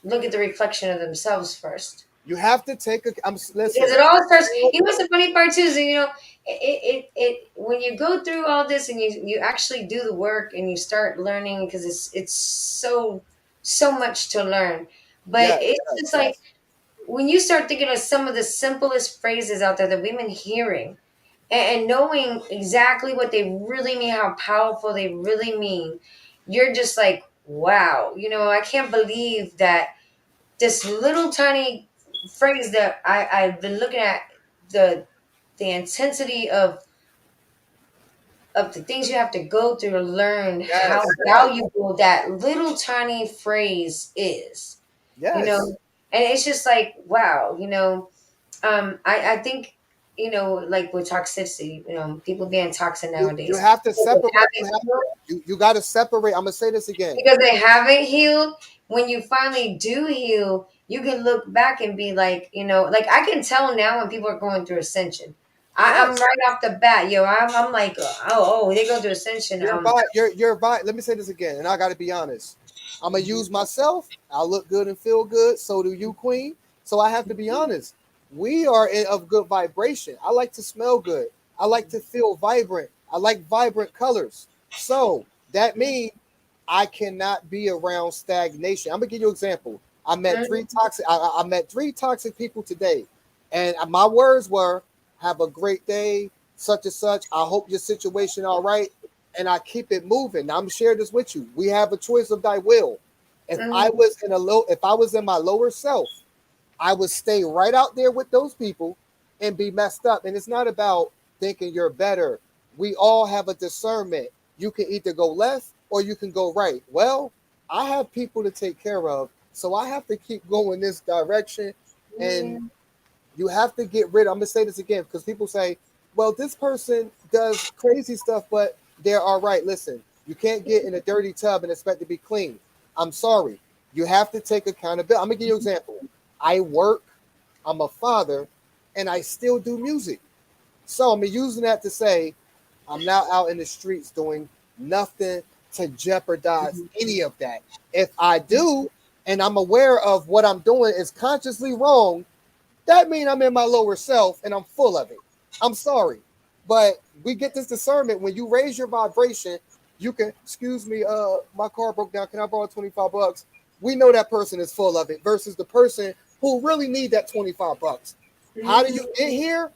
look at the reflection of themselves first. you have to take a. Because Listen. it all starts. What's the funny part too is it when you go through all this and you actually do the work and you start learning because it's so much to learn. But Yes, it's yes, just like yes. when you start thinking of some of the simplest phrases out there that we've been hearing and knowing exactly what they really mean, how powerful they really mean, you're just like, wow, I can't believe that this little tiny phrase that I've been looking at the intensity of the things you have to go through to learn how Yes, yes, valuable that little tiny phrase is. You know, yes. and it's just like wow, I think like with toxicity, people being toxic You nowadays have to because they separate. haven't healed. You got to separate. I'm gonna say this again. Because they haven't healed. When you finally do heal, you can look back and be like, like I can tell now when people are going through ascension. I'm Yes, right off the bat, I'm like, oh, they go through ascension. you're vibe. Let me say this again, and I got to be honest. I'm gonna use myself. I look good and feel good. So do you, Queen. So I have to be honest. We are of good vibration. I like to smell good. I like to feel vibrant. I like vibrant colors. So that means I cannot be around stagnation. I'm gonna give you an example. I met three toxic people today, and my words were, "Have a great day, such and such. I hope your situation all right." And I keep it moving. Now I'm sharing this with you. We have a choice of thy will. Mhm. If I was in my lower self, I would stay right out there with those people and be messed up. And it's not about thinking you're better. We all have a discernment. You can either go left or you can go right. Well, I have people to take care of, so I have to keep going this direction. And Yeah. you have to get rid of, I'm gonna say this again because people say, well, this person does crazy stuff, but they're all right. Listen, you can't get in a dirty tub and expect to be clean. I'm sorry. You have to take accountability. I'm gonna give you an example. I work, I'm a father, and I still do music. So I'm using that to say I'm now out in the streets doing nothing to jeopardize any of that. If I do, and I'm aware of what I'm doing is consciously wrong, that means I'm in my lower self and I'm full of it. I'm sorry. But we get this discernment when you raise your vibration, you can, excuse me, my car broke down. Can I borrow 25 bucks? We know that person is full of it versus the person who really need that 25 bucks. How do you get here?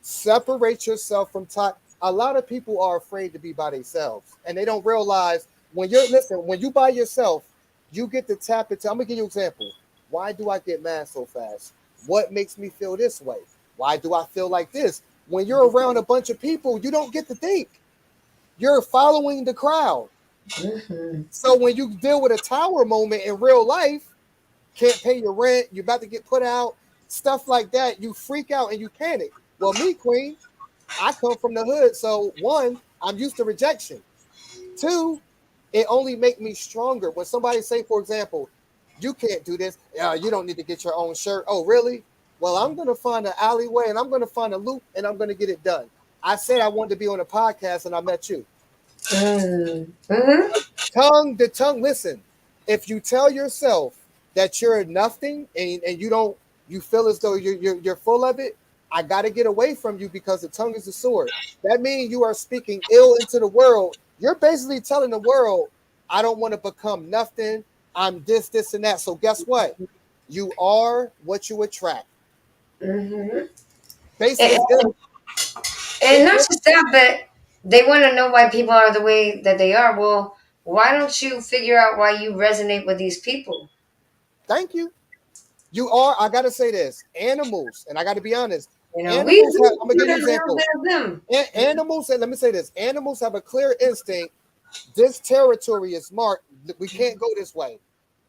Separate yourself from time. A lot of people are afraid to be by themselves and they don't realize when you by yourself, you get to tap into. I'm gonna give you an example. Why do I get mad so fast? What makes me feel this way? Why do I feel like this? When you're around a bunch of people, you don't get to think. You're following the crowd. Mhm. So when you deal with a tower moment in real life, can't pay your rent, you're about to get put out, stuff like that. You freak out and you panic. Well, me, Queen, I come from the hood, so one, I'm used to rejection. Two, it only make me stronger. When somebody say, for example, you can't do this, you don't need to get your own shirt. Oh, really? Well, I'm going to find an alleyway and I'm going to find a loop and I'm going to get it done. I said I wanted to be on a podcast and I met you. The tongue, listen, if you tell yourself that you're nothing and you feel as though you're full of it, I got to get away from you because the tongue is a sword. That means you are speaking ill into the world. You're basically telling the world, I don't want to become nothing. I'm this, and that. So guess what? You are what you attract. Basically, and not just that, but they want to know why people are the way that they are. Well, why don't you figure out why you resonate with these people? Thank you. You are, I got to say this, animals, and I got to be honest. You know, I'm going to give you an example. Animals, and let me say this, animals have a clear instinct. This territory is marked. We can't go this way.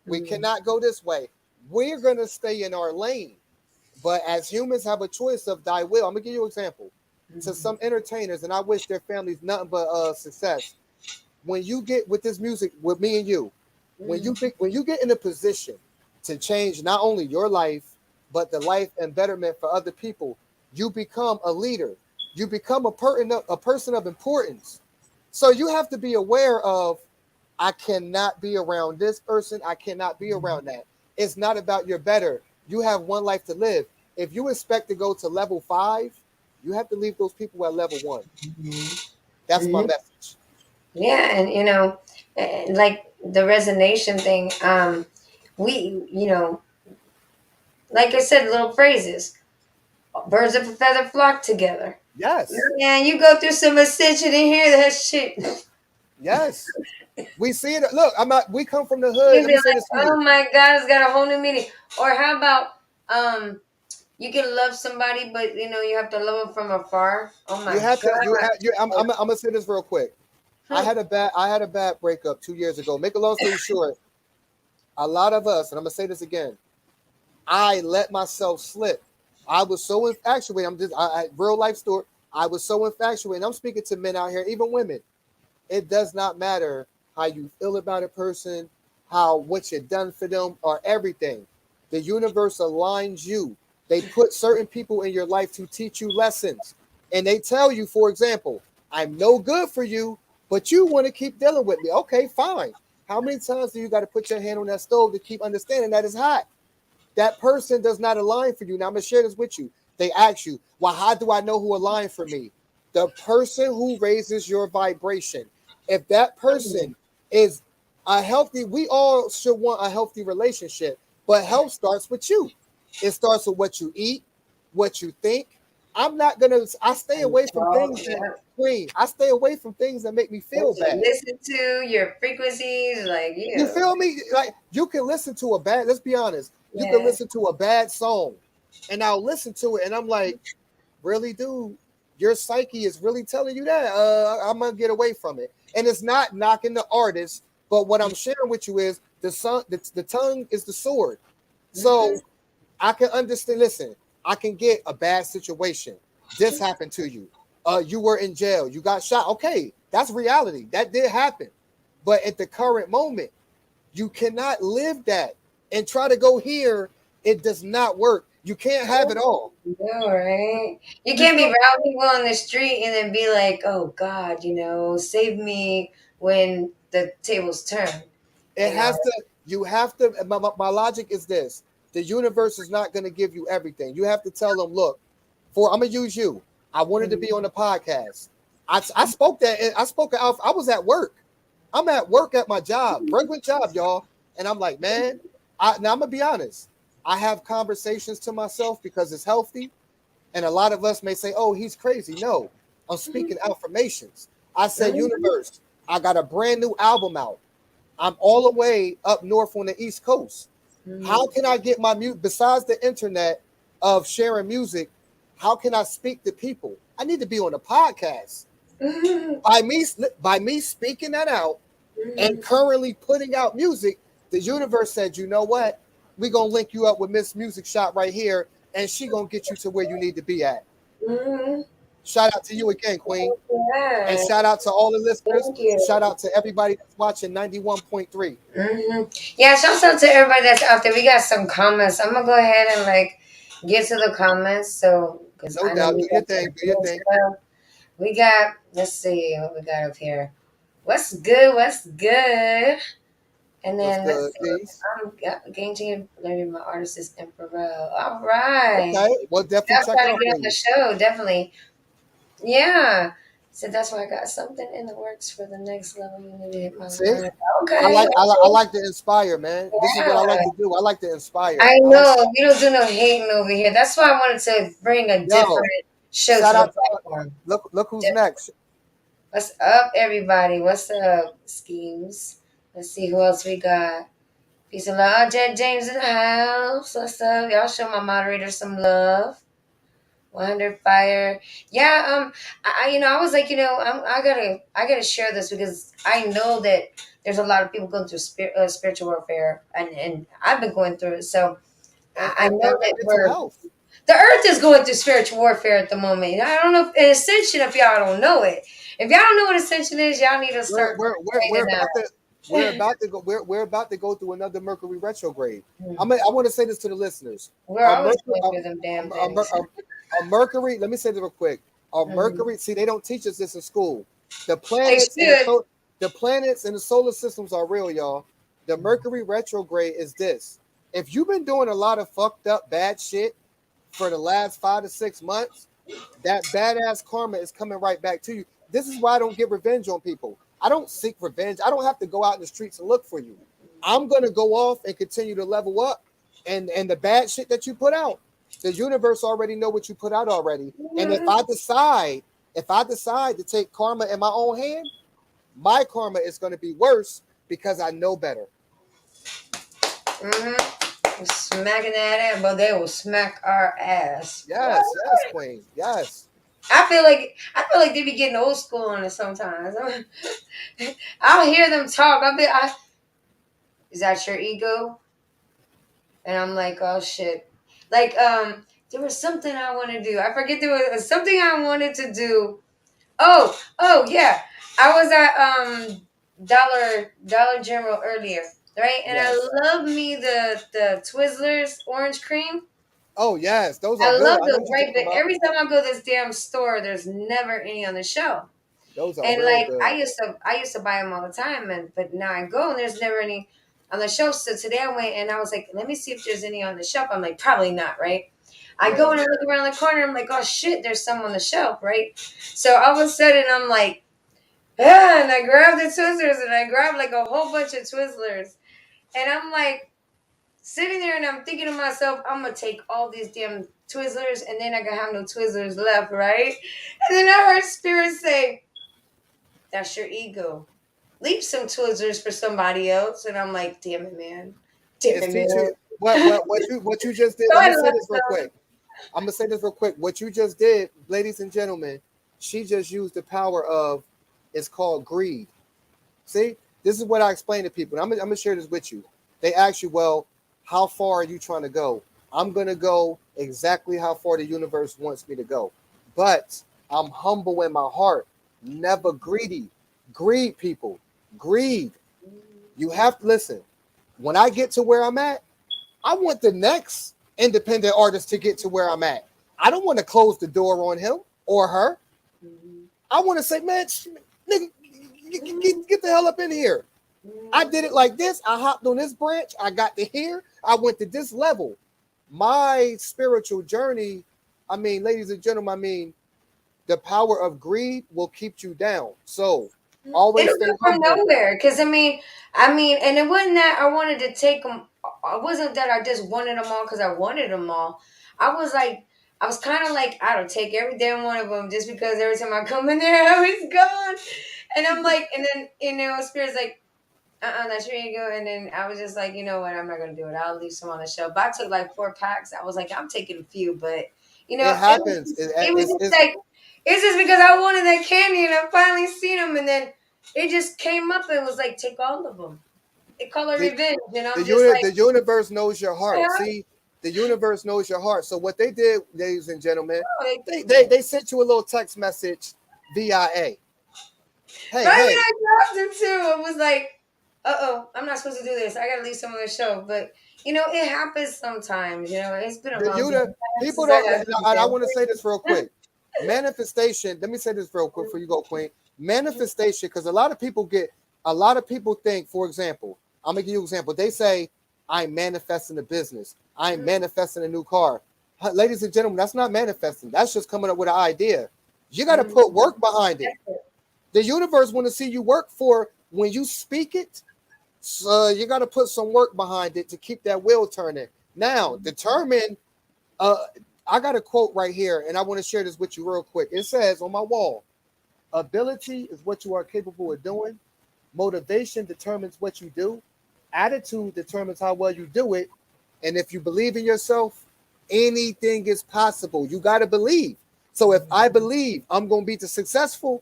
We cannot go this way. We're going to stay in our lane. But as humans have a choice of thy will. I'm going to give you an example. To some entertainers, and I wish their families nothing but success. When you get with this music, with me and you, when you get in a position to change not only your life, but the life and betterment for other people, you become a leader. You become a person of importance. So you have to be aware of, I cannot be around this person. I cannot be around that. It's not about your better. You have one life to live. If you expect to go to level 5, you have to leave those people at level 1. That's my message. Yeah, and you know, like the resonation thing, we, you know, like I said, little phrases. Birds of a feather flock together. Yes. Yeah, you go through some ascension and hear that shit. Yes. We see it. Look, we come from the hood. You'd be like, oh my God, it's got a whole new meaning. Or how about you can love somebody, but you know you have to love them from afar. Oh my God! I'm gonna say this real quick. I had a bad breakup 2 years ago. Make a long story short, a lot of us, and I'm gonna say this again, I let myself slip. I was so infatuated. Real life story. I was so infatuated. I'm speaking to men out here, even women. It does not matter how you feel about a person, what you've done for them, or everything. The universe aligns you. They put certain people in your life to teach you lessons. And they tell you, for example, I'm no good for you, but you want to keep dealing with me. Okay, fine. How many times do you got to put your hand on that stove to keep understanding that it's hot? That person does not align for you. Now, I'm going to share this with you. They ask you, well, how do I know who aligned for me? The person who raises your vibration. If that person is a healthy, we all should want a healthy relationship, but health starts with you. It starts with what you eat, what you think. I stay away from things I stay away from things that make me feel bad. Listen to your frequencies, like you feel me? Like you can listen to let's be honest. You can listen to a bad song and I'll listen to it and I'm like, really, dude, your psyche is really telling you that. I'm gonna get away from it. And it's not knocking the artist, but what I'm sharing with you is the tongue is the sword. So I can understand. Listen, I can get a bad situation. This happened to you. You were in jail. You got shot. Okay, that's reality. That did happen. But at the current moment, you cannot live that and try to go here. It does not work. You can't have it all. No, right? You can't be around people on the street and then be like, oh God, you know, save me when the tables turn. You have to, my logic is this. The universe is not going to give you everything. You have to tell them, look, I'm going to use you. I wanted to be on the podcast. I spoke out. I was at work. I'm at work at my job, regular job, y'all. And I'm like, man, now I'm going to be honest. I have conversations to myself because it's healthy. And a lot of us may say, oh, he's crazy. No, I'm speaking affirmations. I said, universe, I got a brand new album out. I'm all the way up north on the East Coast. How can I get my music besides the internet of sharing music? How can I speak to people? I need to be on a podcast. By me speaking that out and currently putting out music, the universe said, you know what? we gonna link you up with Miss Music Shop right here, and she gonna get you to where you need to be at. Mm-hmm. Shout out to you again, Queen. And Yeah. shout out to all the listeners. Thank you. Shout out to everybody that's watching 91.3. Yeah, shouts out to everybody that's out there. We got some comments. I'm gonna go ahead and like get to the comments. So, because No I know doubt. we Do your got thing. Do your thing. we got. Let's see what we got up here. What's good? What's good? And What's then let's good, see. please? I'm gaining learning my artist is Emperor. All right. Okay. Well, definitely I'll check try it to out get for on the you. show. Definitely. Yeah. So that's why I got something in the works for the next level. You need to hit my See? line. I Okay. like I like I Okay. like to inspire, man. This is what I like Yeah. to do. I like to inspire. I I like know we don't do no hating over here. That's why I wanted to bring a yo, different show shout to the out to platform. look who's next. What's up, everybody? What's up, schemes? Let's see who else we got. Peace and love. Jet James in the house. What's up? Y'all show my moderator some love. 100 fire. Yeah. I was like, I gotta share this because I know that there's a lot of people going through spiritual warfare, and I've been going through it. So I know And that mental health. the earth is going through spiritual warfare at the moment. I don't know if ascension, if y'all don't know it. If y'all don't know what ascension is, y'all need to We're start we're we're, we're training now. about to we're about to go we're about to go through another Mercury retrograde. Hmm. I want to say this to the listeners. We're A always Mercury, going through them damn things. a Mercury. Let me say this real quick. A Mhm. Mercury. See, they don't teach us this in school. The They planets and should. the planets and the solar systems are real, y'all. The Mercury retrograde is this. If you've been doing a lot of fucked up bad shit for the last 5 to 6 months, that badass karma is coming right back to you. This is why I don't get revenge on people. I don't seek revenge. I don't have to go out in the streets and look for you. I'm gonna go off and continue to level up, and the bad shit that you put out, the universe already know what you put out already. And if I decide to take karma in my own hand, my karma is going to be worse because I know better. Smacking that ass, but they will smack our ass. Yes, Queen. Yes. I feel like they be getting old school on us sometimes. I'll hear them talk. Is that your ego? And I'm like, oh shit. Like, there was something I want to do. I forget there was something I wanted to do. Oh yeah. I was at Dollar General earlier, right? And Yes. I love me the Twizzlers orange cream. Oh yes, those are I good. love I know those, what you're right? talking But about. every time I go to this damn store, there's never any on the shelf. Those are And real like good. I used to buy them all the time, but now I go and there's never any on the shelf. So today I went and I was like, let me see if there's any on the shelf. I'm like, probably not, right? I go and I look around the corner. I'm like, oh shit, there's some on the shelf, right? So all of a sudden I'm like, and I grabbed the Twizzlers and I grabbed like a whole bunch of Twizzlers, and I'm like sitting there and I'm thinking to myself, I'm gonna take all these damn Twizzlers and then I gonna have no Twizzlers left, right? And then I heard Spirit say, that's your ego. Leave some Twizzlers for somebody else. And I'm like, damn it, man. Damn It's it, teaching man. what you just did. Go Let me ahead, say this real Lester. quick. I'm gonna say this real quick. What you just did, ladies and gentlemen, she just used the power of, it's called greed. See, this is what I explain to people. I'm gonna share this with you. They ask you, well, how far are you trying to go? I'm gonna go exactly how far the universe wants me to go. But I'm humble in my heart, never greedy. Greed, people. Greed. You have to listen. When I get to where I'm at, I want the next independent artist to get to where I'm at. I don't want to close the door on him or her. I want to say, man, nigga, get the hell up in here. I did it like this. I hopped on this branch. I got to here. I went to this level. My spiritual journey, I mean, ladies and gentlemen, I mean, the power of greed will keep you down. So always It'll stay come from humble. nowhere. Because, and it wasn't that I wanted to take them. It wasn't that I just wanted them all because I wanted them all. I was kind of like, I don't take every damn one of them just because every time I come in there, I was gone. And I'm like, and then, Spirit's like, that's your ego. And then I was just like, you know what? I'm not going to do it. I'll leave some on the shelf. But I took like 4 packs. I was like, I'm taking a few. But, It happens. it was just like, it's just because I wanted that candy and I finally seen them. And then it just came up and was like, take all of them. they call it The, revenge. You know, the, just like the universe knows your heart. yeah, See, the universe knows your heart. So what they did, ladies and gentlemen, oh, they sent you a little text message via A. Hey, right when hey, I dropped it too, it was like, I'm not supposed to do this. I gotta leave some of the show. But you know, it happens sometimes. You know, it's been a the long time people since I don't. got I something. want to say this real quick. Manifestation. Let me say this real quick before you go, Queen. Manifestation, because a lot of people think, for example, I'm gonna give you an example. They say, I'm manifesting a business, I'm manifesting a new car. Ladies and gentlemen, that's not manifesting. That's just coming up with an idea. You got to put work behind it. The universe want to see you work for when you speak it. So you got to put some work behind it to keep that wheel turning. Now, determine. I got a quote right here, and I want to share this with you real quick. It says on my wall, ability is what you are capable of doing. Motivation determines what you do. Attitude determines how well you do it. And if you believe in yourself, anything is possible. You got to believe. So if I believe I'm going to be successful,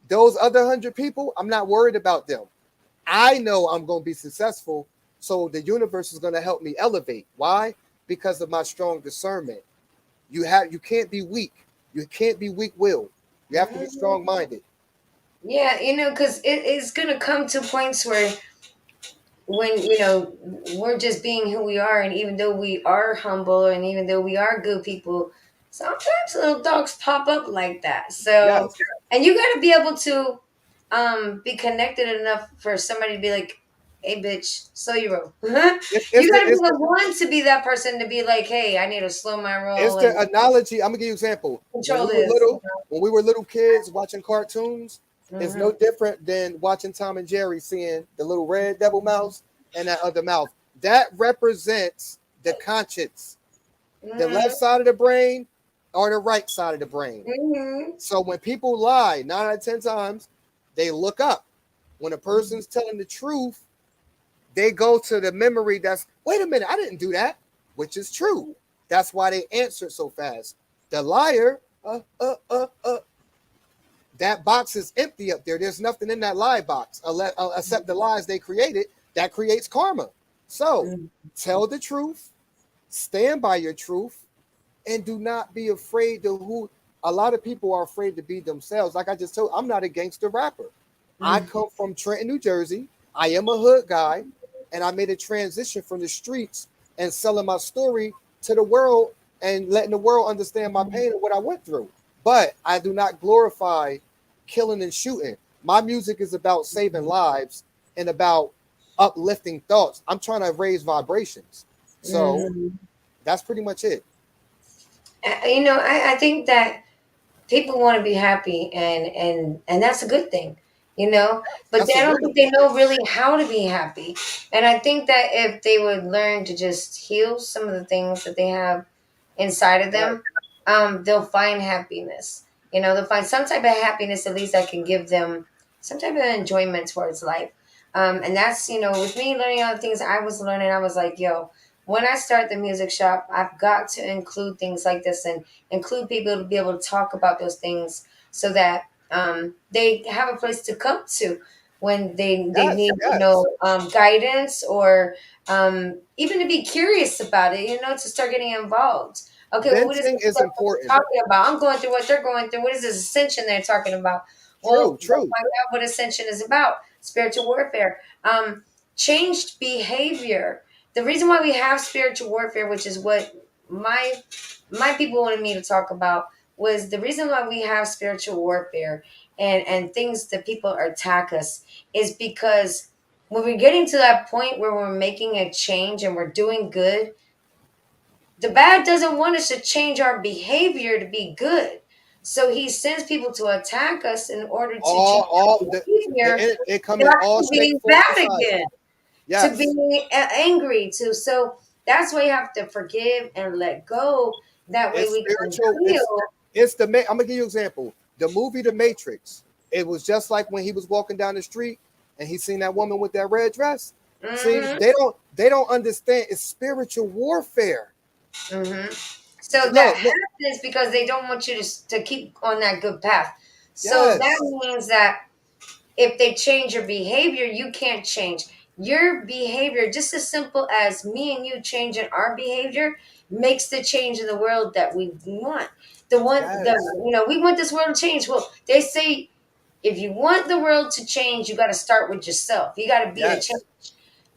those other 100 people, I'm not worried about them. I know I'm going to be successful. So the universe is going to help me elevate. Why? Because of my strong discernment. You can't be weak. You can't be weak-willed. You have to be strong-minded. Yeah, you know, because it's gonna come to points where when you know we're just being who we are, and even though we are humble, and even though we are good people, sometimes little dogs pop up like that. So, Yes. and you got to be able to be connected enough for somebody to be like, "Hey, bitch, slow your roll." It's You got to be the one to be that person to be like, "Hey, I need to slow my it's roll the and analogy. I'm gonna give you an example. control this." When we were little kids watching cartoons, it's no Mhm. different than watching Tom and Jerry, seeing the little red devil mouse and that other mouth. That represents the conscience, the Mhm. left side of the brain or the right side of the brain. Mhm. So when people lie 9 out of 10 times, they look up. When a person's telling the truth, they go to the memory that's, wait a minute, I didn't do that, which is true. That's why they answer so fast. The liar, that box is empty up there. There's nothing in that lie box except the lies they created. That creates karma. So Mhm. tell the truth, stand by your truth, and do not be afraid to who. A lot of people are afraid to be themselves. Like I just told, I'm not a gangster rapper. I Mhm. come from Trenton, New Jersey. I am a hood guy, and I made a transition from the streets and selling my story to the world and letting the world understand my pain and what I went through. But I do not glorify killing and shooting. My music is about saving lives and about uplifting thoughts. I'm trying to raise vibrations. So Mhm. that's pretty much it. You know, I think that people want to be happy, and that's a good thing, you know, but That's they, a I don't think wonderful they thing. know really how to be happy. And I think that if they would learn to just heal some of the things that they have inside of Right. them, they'll find happiness. You know, they'll find some type of happiness at least that can give them some type of enjoyment towards life. And that's, you know, with me learning all the things I was learning, I was like, yo, when I start the music shop, I've got to include things like this and include people to be able to talk about those things so that they have a place to come to when they Yes, need, you yes. know, guidance or even to be curious about it, you know, to start getting involved. Okay, well, what is Venting this is stuff that important. they're talking about? I'm going through what they're going through. What is this ascension they're talking about? True, Well, go true. find out what ascension is about. Spiritual warfare, changed behavior. The reason why we have spiritual warfare, which is what my my people wanted me to talk about, was the reason why we have spiritual warfare and things that people attack us is because when we're getting to that point where we're making a change and we're doing good, the bad doesn't want us to change our behavior to be good. So he sends people to attack us in order to change All our behavior it come in back all to shape, being forms, and bad sizes. again, to Yes. being angry, to so that's why you have to forgive and let go. That way It's we can spiritual. heal. It's the I'm gonna give you an example. The movie The Matrix. It was just like when he was walking down the street and he seen that woman with that red dress. See, Hmm. they don't understand. It's spiritual warfare. Hmm. So that Look, happens because they don't want you to keep on that good path. So that yes. means that if they change your behavior, you can't change. your behavior, just as simple as me and you changing our behavior, makes the change in the world that we want. Yes, We want this world to change. Well, they say if you want the world to change, you got to start with yourself. You got to be the change. yes,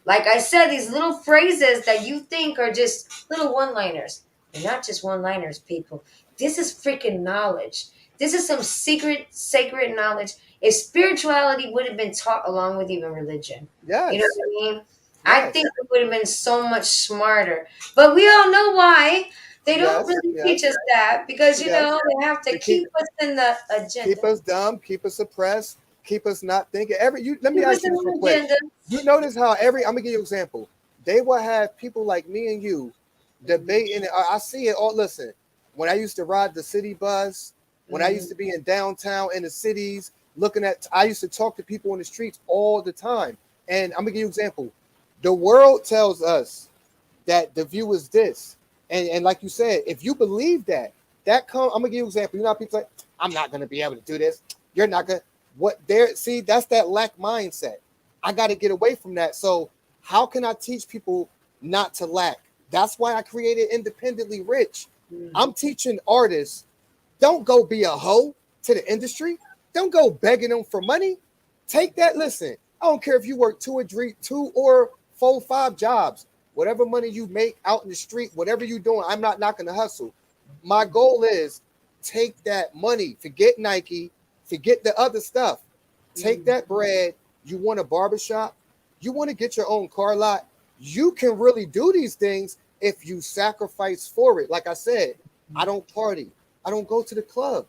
Like I said, these little phrases that you think are just little one-liners. They're not just one-liners, people. This is freaking knowledge. This is some secret, sacred knowledge. If spirituality would have been taught along with even religion, you know yes, what I mean? I yes, think it would have been so much smarter. But we all know why. They don't yes, really teach yes, us that because, yes. they have to To keep keep us in the agenda. keep us dumb, keep us suppressed, keep us not thinking. Let me Keep us ask you in this real the quick. agenda. You notice how I'm gonna give you an example. They will have people like me and you debating. I see it all. Listen, when I used to ride the city bus, when I used to be in downtown in the cities, I used to talk to people on the streets all the time. And I'm gonna give you an example. The world tells us that the view is this. And like you said, if you believe I'm gonna give you an example. You know how people say, I'm not gonna be able to do this. You're not gonna that's that lack mindset. I gotta get away from that. So how can I teach people not to lack? That's why I created Independently Rich. I'm teaching artists, don't go be a hoe to the industry. Don't go begging them for money. Take that. Listen, I don't care if you work two or four, 5 jobs. Whatever money you make out in the street, whatever you're doing, I'm not knocking the hustle. My goal is take that money, forget Nike, forget the other stuff. Take that bread. You want a barbershop, you want to get your own car lot. You can really do these things if you sacrifice for it. Like I said, I don't party. I don't go to the club.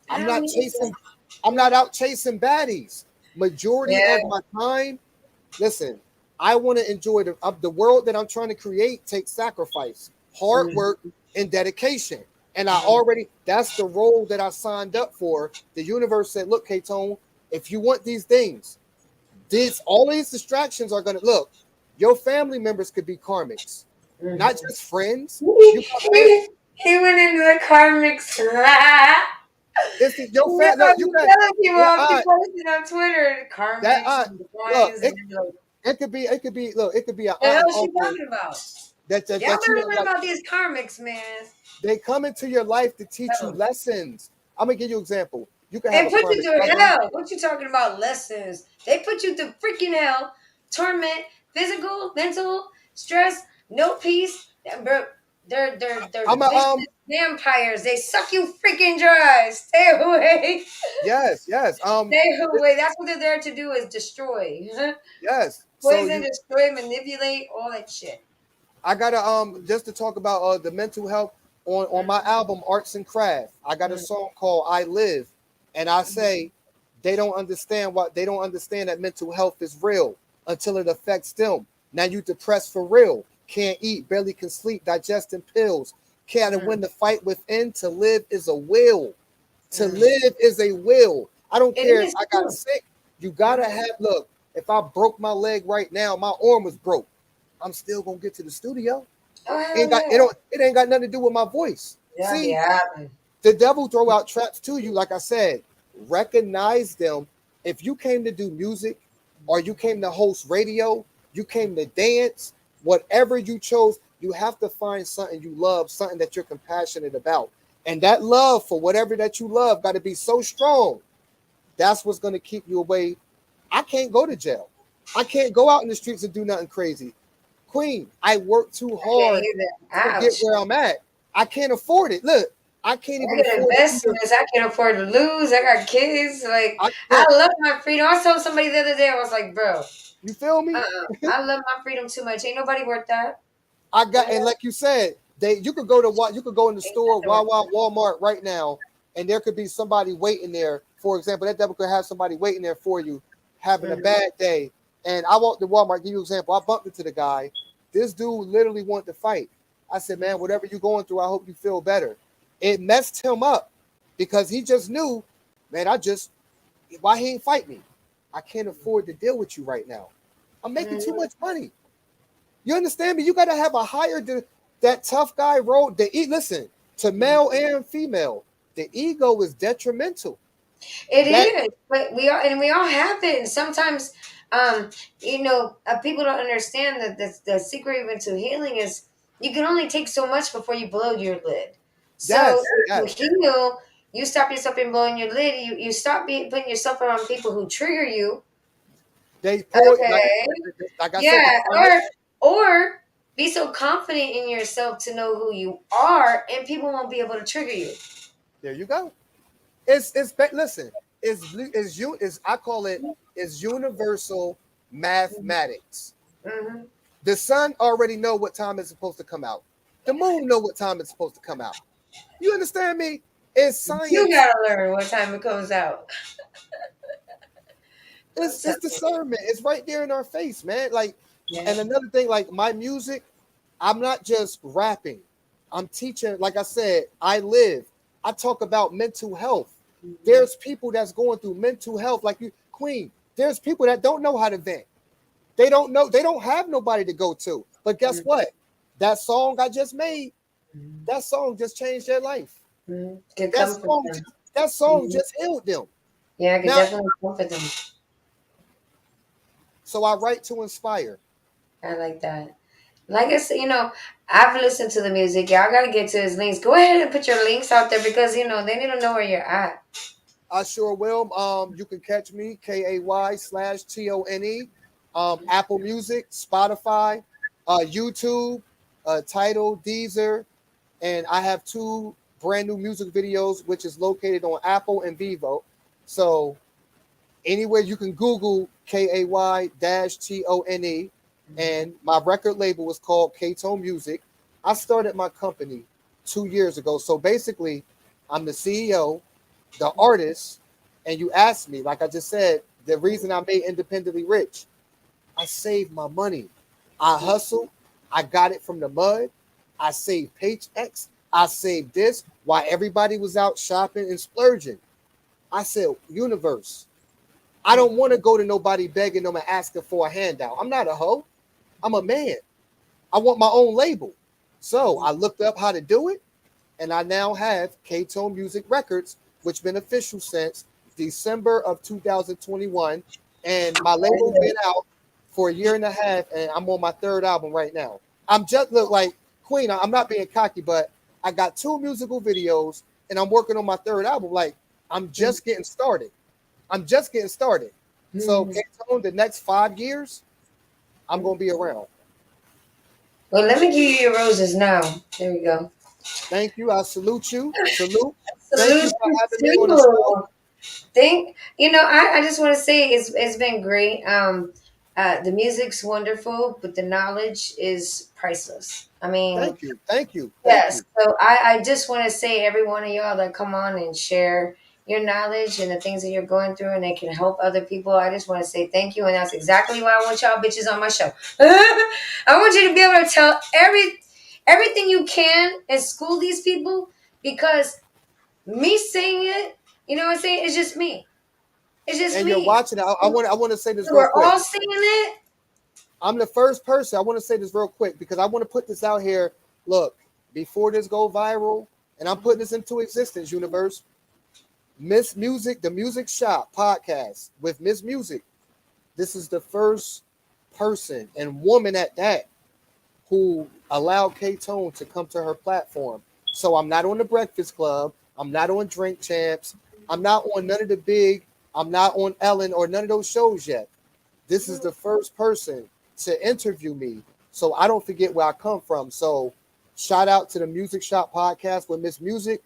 I I'm don't not need chasing, to. I'm not out chasing baddies. Majority Yeah. of my time, listen, I want to enjoy the world that I'm trying to create takes sacrifice, hard work, and dedication. And that's the role that I signed up for. The universe said, look, K-Tone, if you want these things, all these distractions are going to look, your family members could be karmics, not just friends. You got He went into the karmic slap. your Yeah, family. Look, I'm you got telling people, that I'll be aunt, posting on Twitter, that karmics aunt. and Look, divines. And like, it could be. Look, it could be an the aunt hell and is she uncle talking about? Y'all that you better don't learn like. about these karmics, man. They come into your life to teach you Oh. lessons. I'm gonna give you an example. You can have And a put you karmic through brother. hell. What you talking about lessons? They put you through freaking hell, torment, physical, mental, stress, no peace. Bro, they're I'm a vicious vampires. They suck you freaking dry. Stay away. yes. Stay away. That's what they're there to do is destroy. Yes. So Poison, destroy, manipulate, all that shit. I gotta just to talk about the mental health on my album Arts and Craft. I got a song called I Live, and I say they don't understand that mental health is real until it affects them. Now you depressed for real, can't eat, barely can sleep, digesting pills, can't win the fight within. To live is a will. To live is a will. I don't It care if is I got too. sick. You gotta have look. If I broke my leg right now, my arm was broke. I'm still gonna get to the studio. Oh hell Ain't got yeah. it ain't got nothing to do with my voice. Yeah, See, yeah. the devil throw out traps to you. Like I said, recognize them. If you came to do music, or you came to host radio, you came to dance, whatever you chose, you have to find something you love, something that you're compassionate about. And that love for whatever that you love got to be so strong. That's what's going to keep you away. I can't go to jail. I can't go out in the streets and do nothing crazy. Queen, I work too I can't hard hear that. to get Ouch. where I'm at. I can't afford it. Look, I can't I even got afford to either. investments. I can't afford to lose. I got kids. Like I Look, love my freedom. I told somebody the other day. I was like, bro, you feel me? I love my freedom too much. Ain't nobody worth that. And like you said, you could go in the store, Wawa, Walmart right now, and there could be somebody waiting there. For example, that devil could have somebody waiting there for you, having a bad day. And I walked to Walmart, give you an example. I bumped into the guy. This dude literally wanted to fight. I said, man, whatever you're going through, I hope you feel better. It messed him up because he just knew, man, why he ain't fight me? I can't afford to deal with you right now. I'm making too much money. You understand me? You got to have a that tough guy role. Listen, to male and female, the ego is detrimental. It is, but we all have it. And sometimes People don't understand that the secret even to healing is you can only take so much before you blow your lid. So Yes, yes. to heal, you stop yourself from blowing your lid. You stop putting yourself around people who trigger you. They pour Okay. like I said, the Yeah. karma. Or be so confident in yourself to know who you are, and people won't be able to trigger you. There you go. Listen, is I call it is universal mathematics. Hmm. The sun already know what time it's supposed to come out. The moon know what time it's supposed to come out. You understand me? It's You science. gotta learn what time it comes out. I'm It's telling you. discernment. It's right there in our face, man. Like, Yeah. and another thing, like my music, I'm not just rapping. I'm teaching. Like I said, I live. I talk about mental health. There's people that's going through mental health, like you, Queen. There's people that don't know how to vent. They don't know. They don't have nobody to go to. But guess what? That song I just made, that song just changed their life. Can That comfort song, them. that song Mhm. just healed them. Yeah, I can Now, definitely comfort them. so I write to inspire. I like that. Like I said, I've listened to the music. Y'all gotta get to his links. Go ahead and put your links out there because they need to know where you're at. I sure will. You can catch me KAY/TONE. Apple Music, Spotify, YouTube, Tidal, Deezer, and I have two brand new music videos, which is located on Apple and Vivo. So anywhere you can Google KAY-TONE, and my record label is called K-Tone Music. I started my company 2 years ago. So basically, I'm the CEO, the artist, and you asked me, like I just said, the reason I made Independently Rich, I saved my money. I hustled. I got it from the mud. I saved paychecks. I saved this while everybody was out shopping and splurging. I said, universe, I don't want to go to nobody begging them and asking for a handout. I'm not a hoe. I'm a man. I want my own label. So I looked up how to do it, and I now have K-Tone Music Records, which been official since December of 2021. And my label been out for a year and a half, and I'm on my third album right now. I'm just look like Queen. I'm not being cocky, but I got two musical videos, and I'm working on my third album. Like I'm just getting started. I'm just getting started. So Mhm. K-Tone, the next 5 years, I'm gonna be around. Well, let me give you your roses now. There we go. Thank you. I salute you. Salute. Thank you Salute for having me on the show. to I just want to say it's been great. The music's wonderful, but the knowledge is priceless. I mean, Thank you. Thank you. Thank yes. you. So I just want to say every one of y'all that come on and share your knowledge and the things that you're going through and they can help other people. I just want to say thank you. And that's exactly why I want y'all bitches on my show. I want you to be able to tell everything you can and school these people because me saying it, you know what I'm saying? It's just me. It's just And you're me. watching. I want to say this real We're quick. all saying it. I'm the first person. I want to say this real quick because I want to put this out here. Look, before this go viral, and I'm putting this into existence, universe. Miss Music, the Music Shop podcast with Miss Music. This is the first person and woman at that who allowed K-Tone to come to her platform. So I'm not on the Breakfast Club. I'm not on Drink Champs. I'm not on none of the big. I'm not on Ellen or none of those shows yet. This is the first person to interview me. So I don't forget where I come from. So shout out to the Music Shop podcast with Miss Music.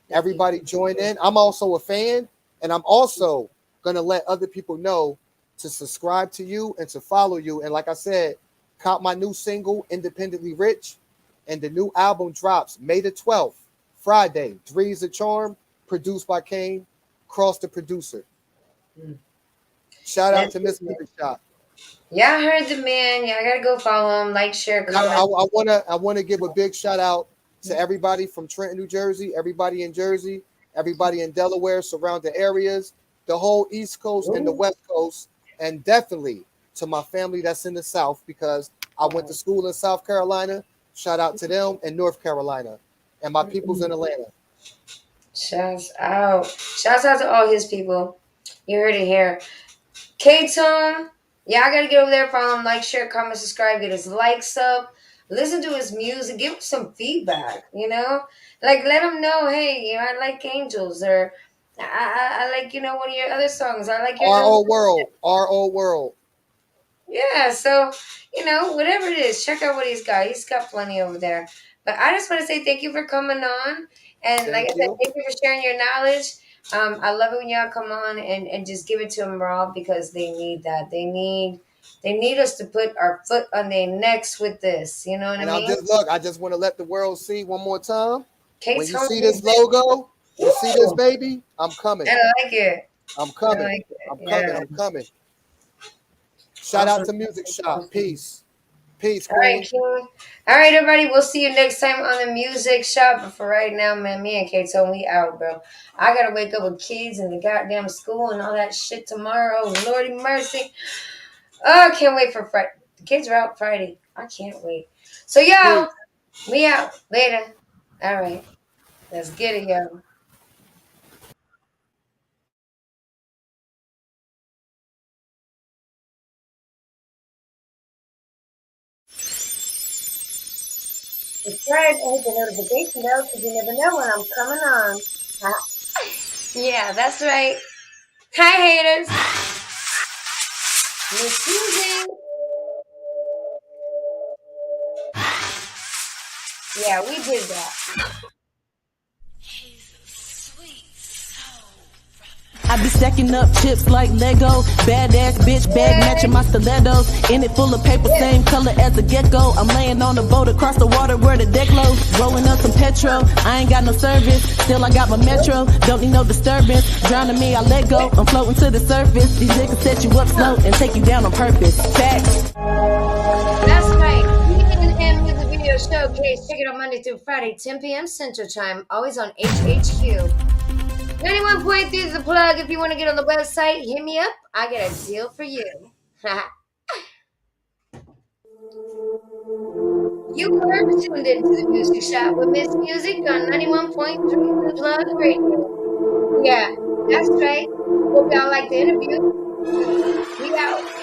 Everybody join in. I'm also a fan, and I'm also going to let other people know to subscribe to you and to follow you. And like I said, caught my new single, Independently Rich, and the new album drops May the 12th, Friday. Three's a Charm, produced by Kane, Cross the producer. Shout out That's to Miss Music Shop. Yeah, I heard the man. Yeah, I gotta go follow him. Like, share, And I comment. wanna give a big shout out to everybody from Trenton, New Jersey, everybody in Jersey, everybody in Delaware, surrounding areas, the whole East Coast and the Ooh. West Coast, and definitely to my family that's in the South because I went to school in South Carolina. Shout out to them in North Carolina, and my peoples in Atlanta. Shouts out. Shouts out to all his people. You heard it here. K-Tone, Yeah, I gotta get over there, follow him, like, share, comment, subscribe, get his likes up, listen to his music, give him some feedback, you know? Like, let him know, hey, you know, I like Angels, or I like, you know, one of your other songs. I like your RO World, RO World. Yeah, so, you know, whatever it is, check out what he's got. He's got plenty over there. But I just want to say thank you for coming on. And like I Thank said, you. thank you for sharing your knowledge. I love it when y'all come on and just give it to them raw because they need that. They need us to put our foot on their necks with this. You know what I And I mean? just look, I just want to let the world see one more time. When Kate's you home. see this logo, you see this baby, I'm coming. I like it. I'm I coming. like it. I'm coming. Yeah. I'm coming. Shout out Awesome. to Music Shop. Peace. Peace, All right, Queen. King. All right, everybody. We'll see you next time on the music shop. But for right now, man, me and Kate told me out, bro. I gotta wake up with kids and the goddamn school and all that shit tomorrow. Lordy mercy. Oh, I can't wait for Friday. The kids are out Friday. I can't wait. So, Peace. y'all, we out later. All right, let's get it, y'all. Subscribe and hit the notification bell because you never know when I'm coming on. Yeah, that's right. Hi, haters. Miss Susan. Yeah, we did that. I be stacking up chips like Lego. Badass bitch bag matching my stilettos. In it full of paper, same color as a gecko. I'm laying on the boat across the water where the deck low. Rolling up some petrol. I ain't got no service. Still I got my metro. Don't need no disturbance. Drowning me, I let go. I'm floating to the surface. These niggas set you up slow and take you down on purpose. Facts. That's right. And Music Video Showcase. Check it out Monday through Friday, 10 p.m. Central Time. Always on HHQ. 91.3 is the plug. If you want to get on the website, hit me up. I got a deal for you. You were tuned into the Music Shop with Miss Music on 91.3 The Plug Radio. Yeah, that's right. Hope y'all like the interview. We out.